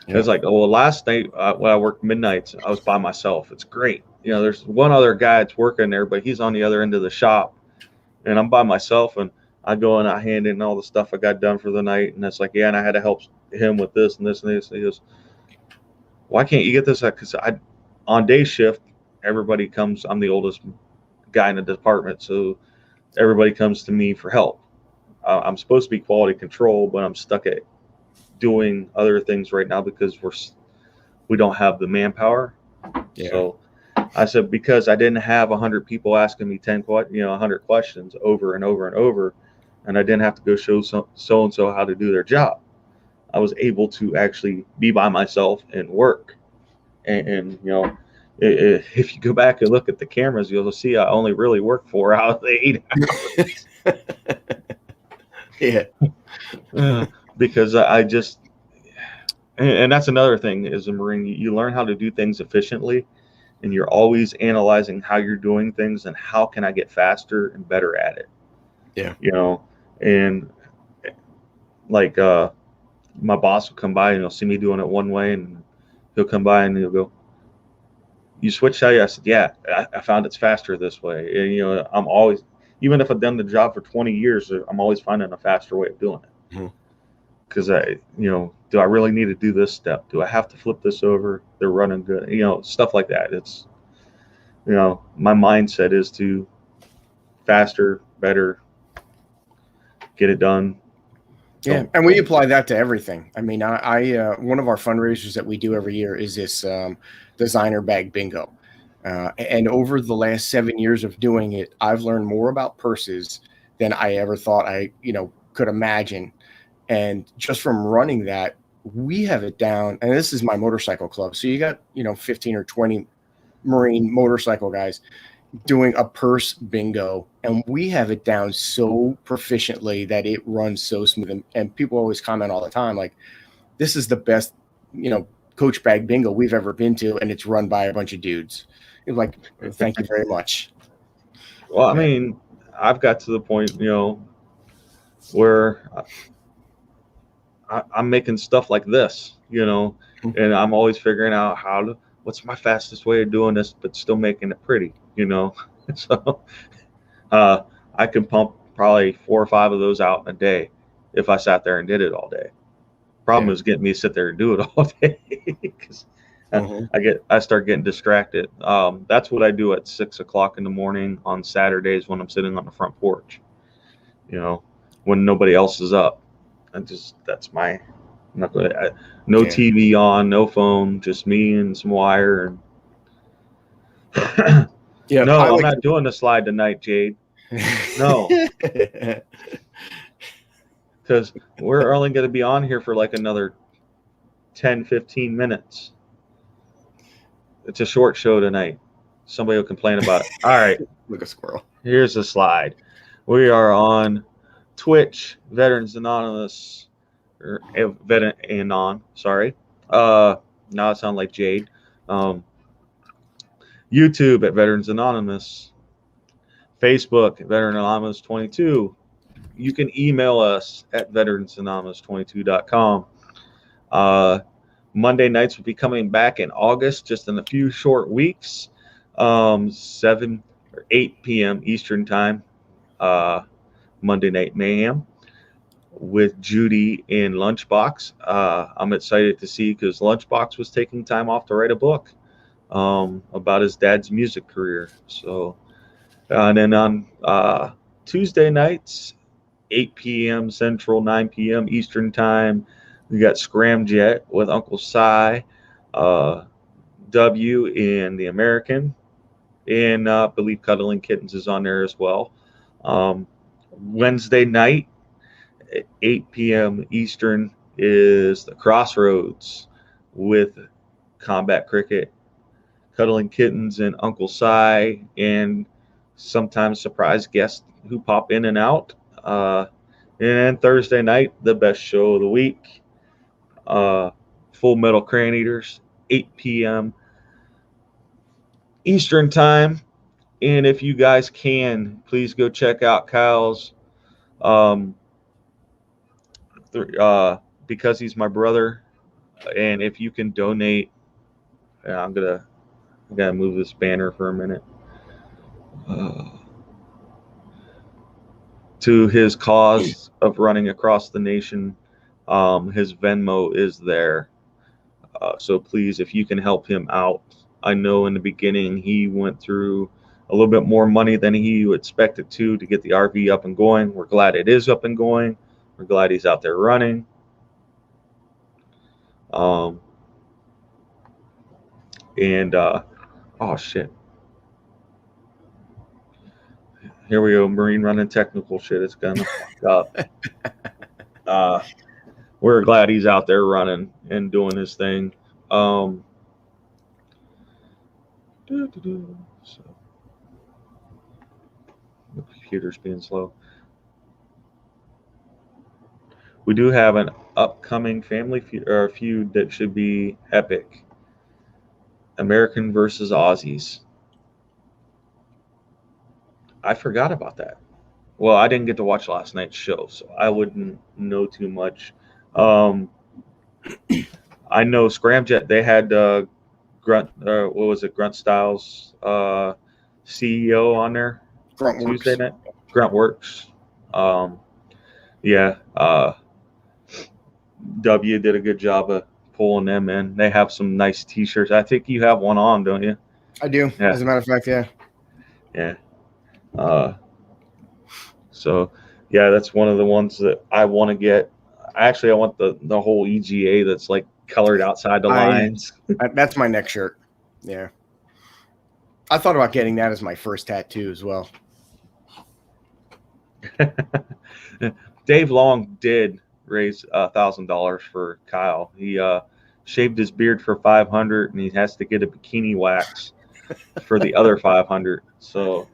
Speaker 5: It's like, last night when I worked midnights, I was by myself. It's great. There's one other guy that's working there, but he's on the other end of the shop, and I'm by myself, and I go and I hand in all the stuff I got done for the night, and it's like, yeah, and I had to help him with this and this and this. And he goes, why can't you get this? Because on day shift, everybody comes. I'm the oldest guy in the department, so everybody comes to me for help. I'm supposed to be quality control, but I'm stuck at doing other things right now because we don't have the manpower.
Speaker 6: Yeah.
Speaker 5: So I said, because I didn't have 100 people asking me 100 questions over and over and over, and I didn't have to go show so and so how to do their job. I was able to actually be by myself and work. And if you go back and look at the cameras, you'll see I only really work 4 out of the 8 hours.
Speaker 6: Yeah.
Speaker 5: Because I just, and that's another thing as a Marine, you learn how to do things efficiently, and you're always analyzing how you're doing things and how can I get faster and better at it.
Speaker 6: Yeah.
Speaker 5: And like my boss will come by and he'll see me doing it one way, and he'll come by and he'll go, you switched how you? I said, yeah, I found it's faster this way. And, I'm always, even if I've done the job for 20 years, I'm always finding a faster way of doing it. Because do I really need to do this step? Do I have to flip this over? They're running good, stuff like that. It's, my mindset is to faster, better, get it done.
Speaker 6: Yeah, and we apply that to everything. I mean, I one of our fundraisers that we do every year is this designer bag bingo. And over the last 7 years of doing it, I've learned more about purses than I ever thought I, could imagine. And just from running that, we have it down. And this is my motorcycle club. So you got, 15 or 20 Marine motorcycle guys doing a purse bingo. And we have it down so proficiently that it runs so smooth. And people always comment all the time, like, this is the best, coach bag bingo we've ever been to. And it's run by a bunch of dudes. Like, thank you very much.
Speaker 5: Well, I mean, I've got to the point, where I'm making stuff like this, and I'm always figuring out what's my fastest way of doing this, but still making it pretty, So I can pump probably 4 or 5 of those out in a day if I sat there and did it all day. Problem is getting me to sit there and do it all day because I start getting distracted. That's what I do at 6 o'clock in the morning on Saturdays when I'm sitting on the front porch, when nobody else is up. That's my, I'm not gonna, no TV on, no phone, just me and some wire. And no, I'm not doing the slide tonight, Jade. No, because we're only going to be on here for like another 10-15 minutes. It's a short show tonight. Somebody will complain about it. All right,
Speaker 6: Look, a squirrel.
Speaker 5: Here's the slide. We are on Twitch, Veterans Anonymous, or Anon, sorry. Now I sound like Jade. YouTube at Veterans Anonymous. Facebook, Veteran Anonymous 22. You can email us at veteransanonymous22.com. Monday nights will be coming back in August, just in a few short weeks. 7 or 8 p.m. Eastern time. Monday Night Mayhem with Judy and Lunchbox. I'm excited to see because Lunchbox was taking time off to write a book about his dad's music career. So, and then on Tuesday nights, 8 p.m. Central, 9 p.m. Eastern time, we got Scramjet with Uncle Si, W in the American, and I believe Cuddling Kittens is on there as well. Wednesday night at 8 p.m. Eastern is the Crossroads with Combat Cricket, Cuddling Kittens, and Uncle Si, and sometimes surprise guests who pop in and out. And Thursday night, the best show of the week, Full Metal Crane Eaters, 8 p.m. Eastern Time. And if you guys can, please go check out Kyle's, because he's my brother. And if you can donate, I'm gonna move this banner for a minute. To his cause of running across the nation, his Venmo is there. So please, if you can help him out. I know in the beginning he went through a little bit more money than he expected to get the RV up and going. We're glad it is up and going. We're glad he's out there running. Oh shit. Here we go, Marine running technical shit. It's gonna fuck up. We're glad he's out there running and doing his thing. So the computer's being slow. We do have an upcoming family feud that should be epic. American versus Aussies. I forgot about that. Well, I didn't get to watch last night's show, so I wouldn't know too much. I know Scramjet, they had Grunt Styles CEO on there Tuesday night. Gruntworks. W did a good job of pulling them in. They have some nice T-shirts. I think you have one on, don't you?
Speaker 6: I do. Yeah. As a matter of fact, yeah.
Speaker 5: Yeah. So yeah, that's one of the ones that I want to get. Actually, I want the whole EGA that's like colored outside the lines.
Speaker 6: That's my next shirt. Yeah. I thought about getting that as my first tattoo as well.
Speaker 5: Dave Long did raise $1,000 for Kyle. He shaved his beard for $500, and he has to get a bikini wax for the other $500. So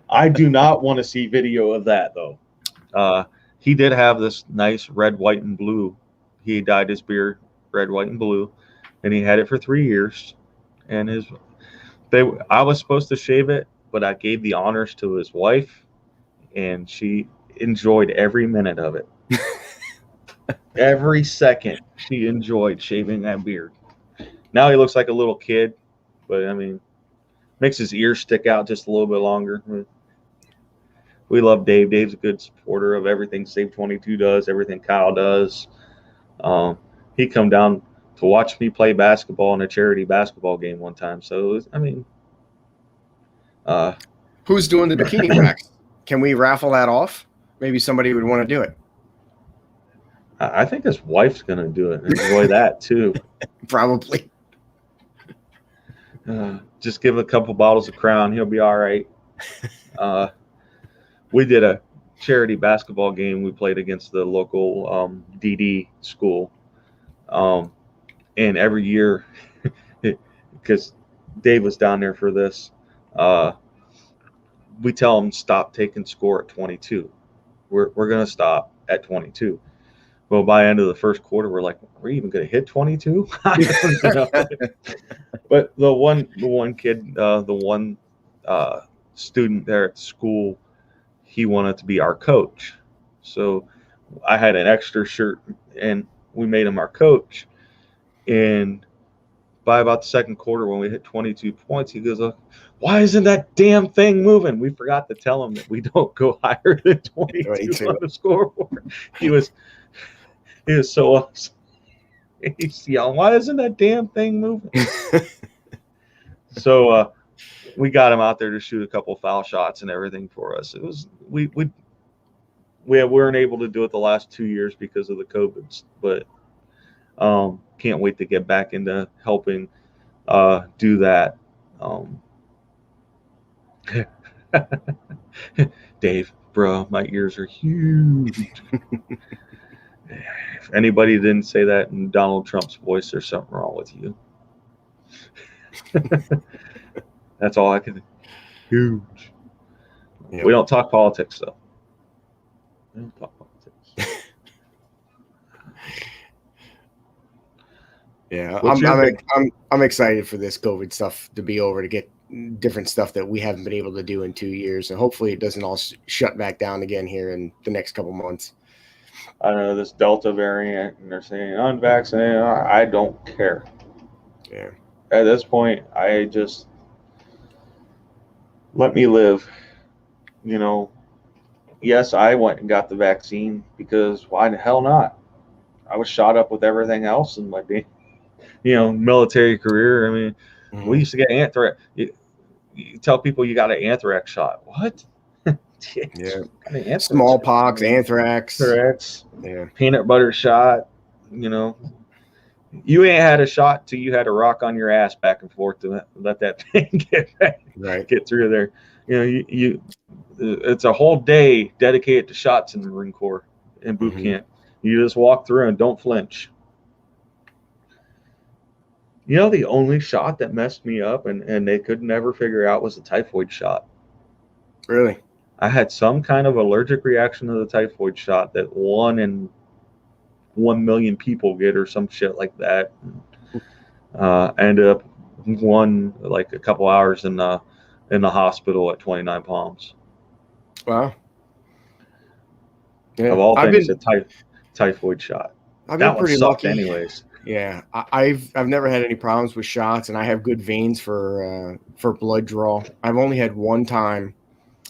Speaker 5: I do not want to see video of that though. He did have this nice red, white, and blue. He dyed his beard red, white, and blue, and he had it for 3 years. And I was supposed to shave it, but I gave the honors to his wife, and she enjoyed every minute of it. Every second she enjoyed shaving that beard. Now he looks like a little kid, but I mean, makes his ears stick out just a little bit longer. We love Dave. Dave's a good supporter of everything Save 22 does, everything Kyle does. He come down to watch me play basketball in a charity basketball game one time. So,
Speaker 6: who's doing the bikini wax? Can we raffle that off? Maybe somebody would want to do it.
Speaker 5: I think his wife's going to do it and enjoy that too.
Speaker 6: Probably.
Speaker 5: Just give him a couple bottles of Crown. He'll be all right. We did a charity basketball game. We played against the local DD school. And every year, because Dave was down there for this, we tell them stop taking score at 22. We're going to stop at 22. Well, by the end of the first quarter, we're like, are we even going to hit 22? But the one kid, the one student there at school, he wanted to be our coach. So I had an extra shirt, and we made him our coach. And by about the second quarter, when we hit 22 points, he goes, why isn't that damn thing moving? We forgot to tell him that we don't go higher than 22 on the scoreboard. He was so upset. He's yelling, why isn't that damn thing moving? So we got him out there to shoot a couple foul shots and everything for us. It was we weren't able to do it the last 2 years because of the COVID, but can't wait to get back into helping do that. Dave, bro, my ears are huge. If anybody didn't say that in Donald Trump's voice, there's something wrong with you. That's all I can. Huge.
Speaker 6: Yep.
Speaker 5: We don't talk politics, though. We don't talk politics.
Speaker 6: Yeah,
Speaker 5: What's your big-
Speaker 6: I'm excited for this COVID stuff to be over, to get different stuff that we haven't been able to do in 2 years, and hopefully it doesn't all shut back down again here in the next couple months.
Speaker 5: I don't know, this Delta variant, and they're saying unvaccinated. I don't care.
Speaker 6: Yeah.
Speaker 5: At this point, I just let me live. You know, yes, I went and got the vaccine because why the hell not? I was shot up with everything else in my military career. I mean, we used to get anthrax. You tell people you got an anthrax shot. What?
Speaker 6: Yeah. Smallpox, anthrax. Yeah.
Speaker 5: Peanut butter shot. You know, you ain't had a shot till you had a rock on your ass back and forth to let that thing get through there. You it's a whole day dedicated to shots in the Marine Corps in boot camp. You just walk through and don't flinch. You know, the only shot that messed me up and they could never figure out was the typhoid shot.
Speaker 6: Really? I
Speaker 5: had some kind of allergic reaction to the typhoid shot that 1 in 1 million people get or some shit like that. Ended up like a couple hours in the hospital at 29 Palms.
Speaker 6: Wow. Yeah.
Speaker 5: Of all things, a typhoid shot.
Speaker 6: I've been pretty lucky
Speaker 5: anyways.
Speaker 6: Yeah, I've never had any problems with shots, and I have good veins for blood draw. I've only had one time,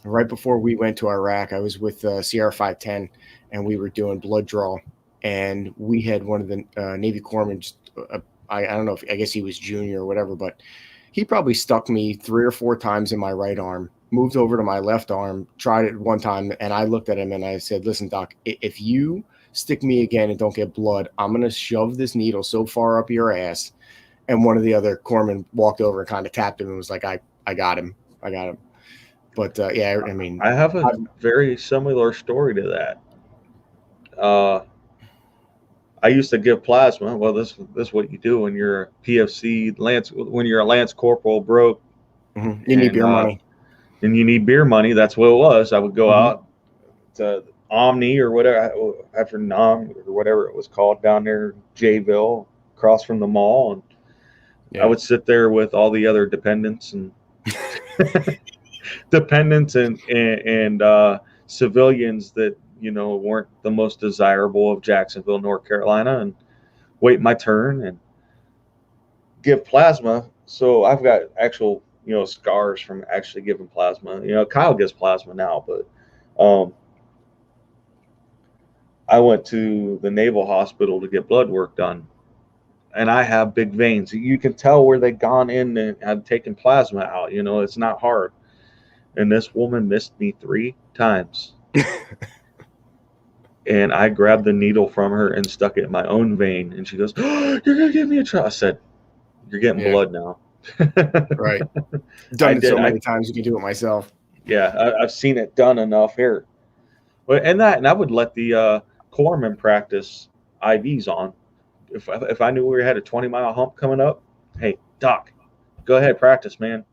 Speaker 6: right before we went to Iraq. I was with Sierra 510, and we were doing blood draw, and we had one of the Navy corpsmen. I don't know, I guess he was junior or whatever, but he probably stuck me 3 or 4 times in my right arm, moved over to my left arm, tried it one time, and I looked at him and I said, "Listen, Doc, if you stick me again and don't get blood, I'm going to shove this needle so far up your ass." And one of the other corpsmen walked over and kind of tapped him and was like, I got him. But yeah, I mean,
Speaker 5: I have a very similar story to that. I used to give plasma. Well, this is what you do when you're a PFC Lance, when you're a Lance Corporal broke.
Speaker 6: You need beer money.
Speaker 5: And you need beer money. That's what it was. I would go out to Omni or whatever, after Nam or whatever it was called down there, Jayville, across from the mall, and I would sit there with all the other dependents and civilians that weren't the most desirable of Jacksonville, North Carolina, and wait my turn and give plasma. So I've got actual scars from actually giving plasma. Kyle gives plasma now, but I went to the Naval Hospital to get blood work done, and I have big veins. You can tell where they've gone in and have taken plasma out. It's not hard. And this woman missed me 3 times. And I grabbed the needle from her and stuck it in my own vein. And she goes, "Oh, you're going to give me a shot." I said, "You're getting blood now."
Speaker 6: Right. Done it so many times, you can do it myself.
Speaker 5: Yeah, I've seen it done enough here. And I would let the corpsmen practice IVs on. If I knew we had a 20-mile hump coming up, hey, Doc, go ahead, practice, man.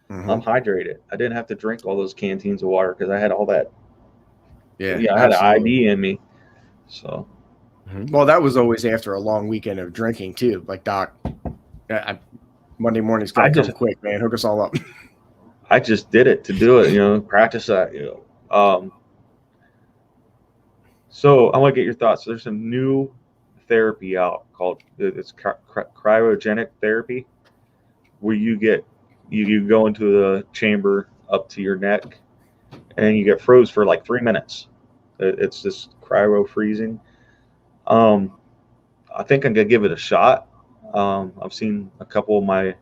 Speaker 5: I'm hydrated. I didn't have to drink all those canteens of water because I had all that.
Speaker 6: Yeah,
Speaker 5: I had an IV in me. So,
Speaker 6: well, that was always after a long weekend of drinking too. Like, Doc, Monday morning's gonna come quick, man. Hook us all up.
Speaker 5: I just did it to do it. Practice that. So I want to get your thoughts. There's a new therapy out called it's cryogenic therapy, where you go into the chamber up to your neck, and you get froze for like 3 minutes. It's just cryo freezing. I think I'm gonna give it a shot. I've seen a couple of my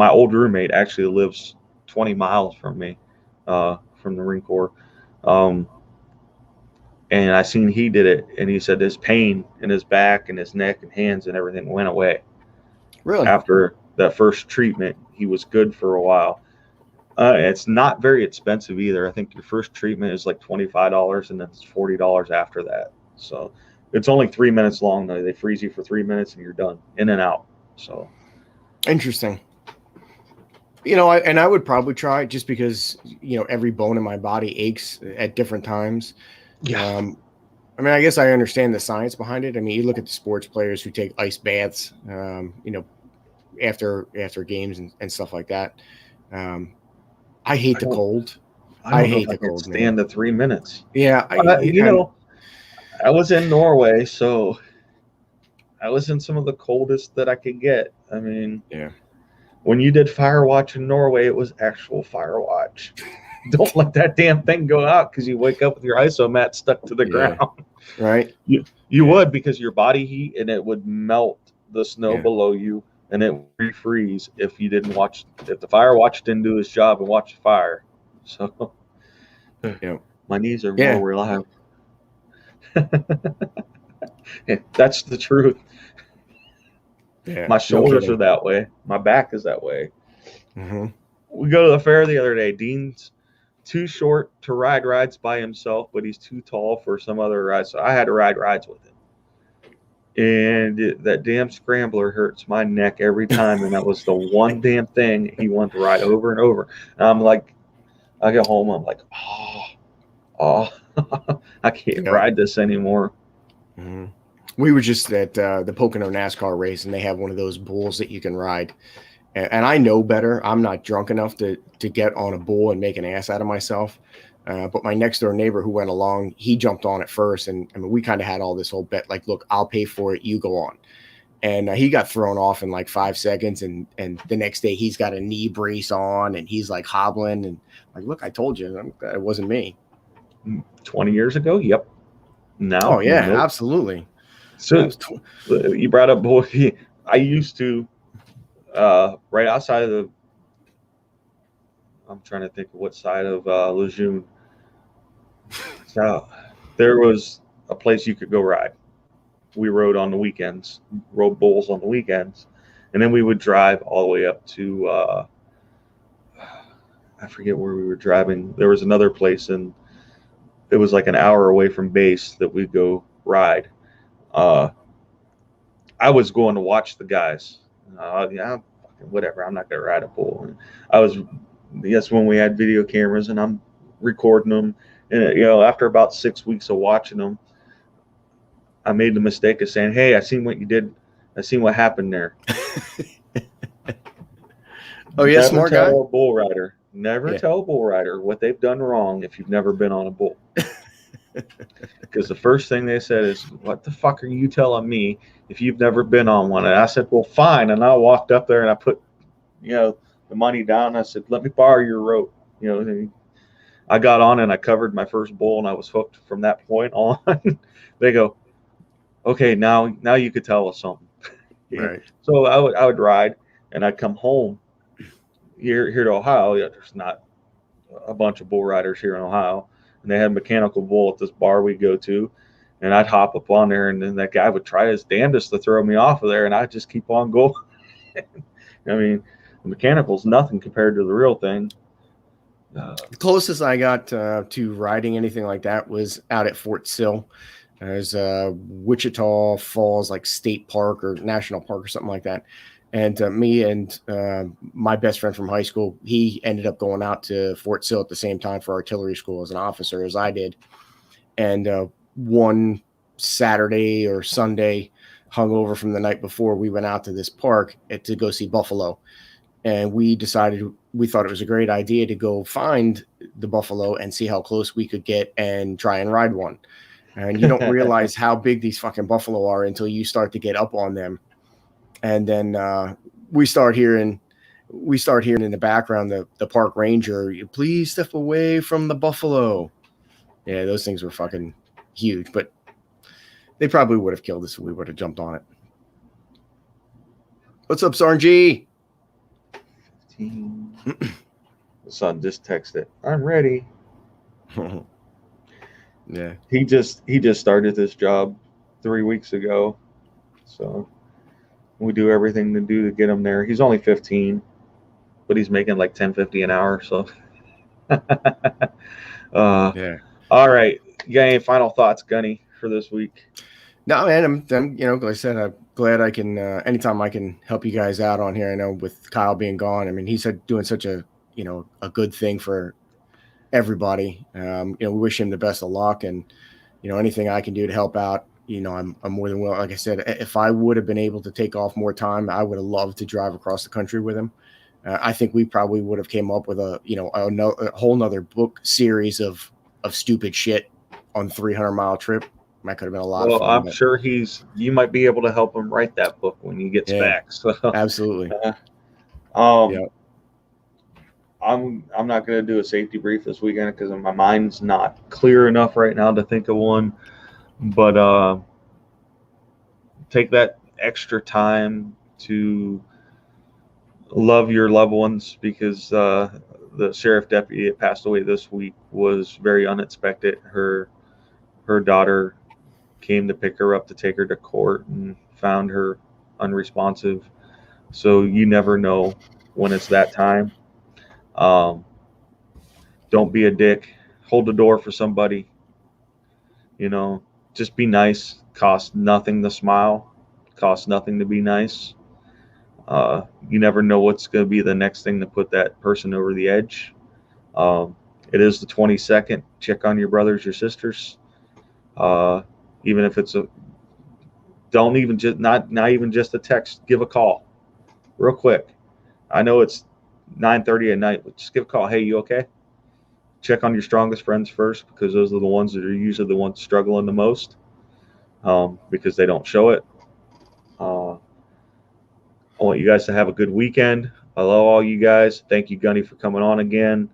Speaker 5: old roommate actually lives 20 miles from me, from the Marine Corps. And I seen he did it, and he said his pain in his back and his neck and hands and everything went away.
Speaker 6: Really?
Speaker 5: After that first treatment, he was good for a while. It's not very expensive either. I think your first treatment is like $25, and then it's $40 after that. So it's only 3 minutes long though. They freeze you for 3 minutes and you're done, in and out. So
Speaker 6: Interesting. I would probably try it just because every bone in my body aches at different times.
Speaker 5: yeah,
Speaker 6: I guess I understand the science behind it. I mean, you look at the sports players who take ice baths, after games and stuff like that. I hate the cold.
Speaker 5: I don't know
Speaker 6: hate
Speaker 5: if I
Speaker 6: the
Speaker 5: can
Speaker 6: cold, man.
Speaker 5: stand the 3 minutes.
Speaker 6: Yeah,
Speaker 5: I was in Norway, so I was in some of the coldest that I could get. I mean,
Speaker 6: yeah.
Speaker 5: when you did Firewatch in Norway, it was actual Firewatch. Don't let that damn thing go out because you wake up with your isomat stuck to the ground.
Speaker 6: Right.
Speaker 5: You would, because your body heat, and it would melt the snow below you, and it would refreeze if the Firewatch didn't do his job and watch the fire. So my knees are more reliable. That's the truth.
Speaker 6: Yeah,
Speaker 5: my shoulders are that way. My back is that way.
Speaker 6: Mm-hmm.
Speaker 5: We go to the fair the other day. Dean's too short to ride rides by himself, but he's too tall for some other rides. So I had to ride rides with him. And that damn scrambler hurts my neck every time. And that was the one damn thing he wanted to ride over and over. And I'm like, I get home, I'm like, oh, I can't ride this anymore.
Speaker 6: Mm-hmm. We were just at the Pocono NASCAR race, and they have one of those bulls that you can ride. And I know better. I'm not drunk enough to get on a bull and make an ass out of myself. But my next door neighbor who went along, he jumped on it first. And we kind of had all this whole bet, like, look, I'll pay for it. You go on. And he got thrown off in like 5 seconds. And the next day he's got a knee brace on and he's like hobbling. And like, look, I told you it wasn't me.
Speaker 5: 20 years ago? Yep. No.
Speaker 6: Oh, yeah, absolutely.
Speaker 5: So you brought up bull. I used to, right outside of I'm trying to think of what side of Lejeune. So there was a place you could go ride. We rode on the weekends, rode bulls on the weekends, and then we would drive all the way up to I forget where we were driving. There was another place, and it was like an hour away from base that we'd go ride. I was going to watch the guys. Whatever. I'm not gonna ride a bull. And I was, when we had video cameras, and I'm recording them. And after about 6 weeks of watching them, I made the mistake of saying, "Hey, I seen what you did. I seen what happened there."
Speaker 6: Oh yeah, smart guy.
Speaker 5: Tell a bull rider. Never tell a bull rider what they've done wrong if you've never been on a bull. Because the first thing they said is, "What the fuck are you telling me if you've never been on one?" And I said, "Well, fine." And I walked up there and I put, the money down. I said, "Let me borrow your rope." I got on and I covered my first bull, and I was hooked from that point on. They go, "Okay, now you could tell us something."
Speaker 6: Right.
Speaker 5: So I would ride, and I'd come home here to Ohio. There's not a bunch of bull riders here in Ohio. And they had mechanical bull at this bar we go to, and I'd hop up on there, and then that guy would try his damnedest to throw me off of there, and I'd just keep on going. I mean, the mechanical's nothing compared to the real thing.
Speaker 6: The closest I got to riding anything like that was out at Fort Sill. There's Wichita Falls, like state park or national park or something like that. And me and my best friend from high school, he ended up going out to Fort Sill at the same time for artillery school as an officer as I did. And one Saturday or Sunday, hungover from the night before, we went out to this park to go see buffalo. And we thought it was a great idea to go find the buffalo and see how close we could get and try and ride one. And you don't realize how big these fucking buffalo are until you start to get up on them. And then we start hearing in the background the park ranger, "Please step away from the buffalo." Yeah, those things were fucking huge, but they probably would have killed us if we would have jumped on it. What's up, Sarnji?
Speaker 5: The son just texted, "I'm ready."
Speaker 6: Yeah.
Speaker 5: He just started this job 3 weeks ago, so we do everything to get him there. He's only 15, but he's making like $10.50 an hour. So,
Speaker 6: Yeah.
Speaker 5: All right. You got any final thoughts, Gunny, for this week?
Speaker 6: No, man, I'm like I said, I'm glad I can, anytime I can help you guys out on here. I know with Kyle being gone, I mean, he's doing such a good thing for everybody. We wish him the best of luck, and, anything I can do to help out, I'm more than willing. Like I said, if I would have been able to take off more time, I would have loved to drive across the country with him. I think we probably would have came up with a whole nother book series of stupid shit on 300-mile trip. That could have been a lot of fun.
Speaker 5: I'm sure you might be able to help him write that book when he gets back. So
Speaker 6: absolutely.
Speaker 5: I'm not going to do a safety brief this weekend because my mind's not clear enough right now to think of one. But take that extra time to love your loved ones, because the sheriff deputy that passed away this week was very unexpected. Her daughter came to pick her up to take her to court and found her unresponsive. So you never know when it's that time. Don't be a dick. Hold the door for somebody. Just be nice. Costs nothing to smile. Costs nothing to be nice. You never know what's going to be the next thing to put that person over the edge. It is the 22nd. Check on your brothers, your sisters. Even if it's not even just a text, give a call real quick. I know it's 9:30 at night, but just give a call. Hey, you okay? Check on your strongest friends first, because those are the ones that are usually the ones struggling the most, because they don't show it. I want you guys to have a good weekend. I love all you guys. Thank you, Gunny, for coming on again.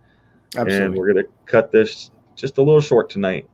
Speaker 5: Absolutely. And we're going to cut this just a little short tonight.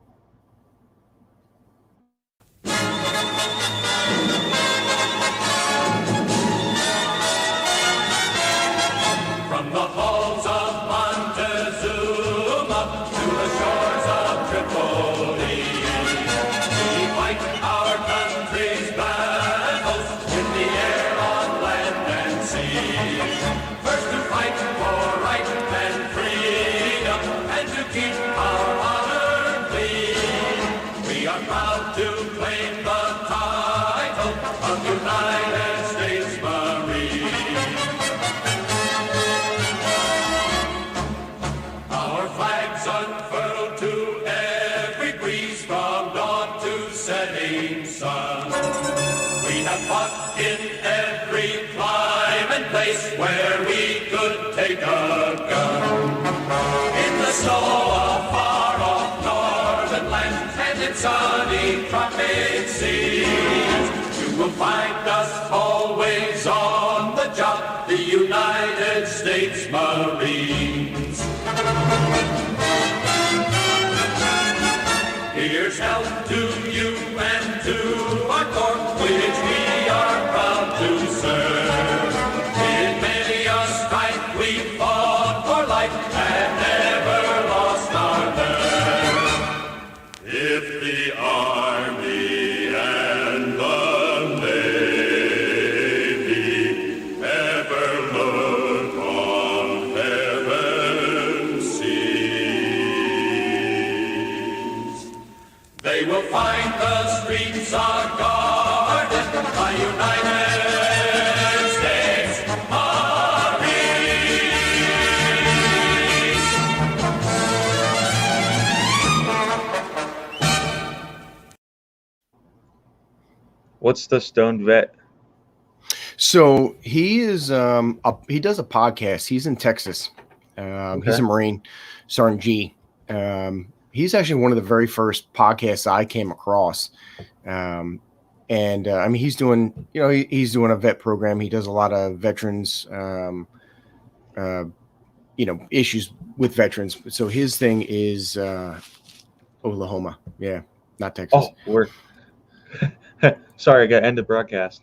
Speaker 8: Where we could take a gun in the snow of far-off northern lands and in sunny tropic seas. You will find us always on the job, the United States Marines. Here's health to you and to our corps, which we are proud to serve. We fought for life and never lost our nerve. If the Army and the Navy ever look on heaven's seas, they will find the streets are guarded by United States
Speaker 5: What's the Stoned Vet?
Speaker 6: So he is he does a podcast. He's in Texas. He's a Marine, Sergeant G. He's actually one of the very first podcasts I came across. I mean, he's doing, he's doing a vet program. He does a lot of veterans, issues with veterans. So his thing is Oklahoma. Yeah, not Texas.
Speaker 5: Oh, we're sorry, I got to end the broadcast.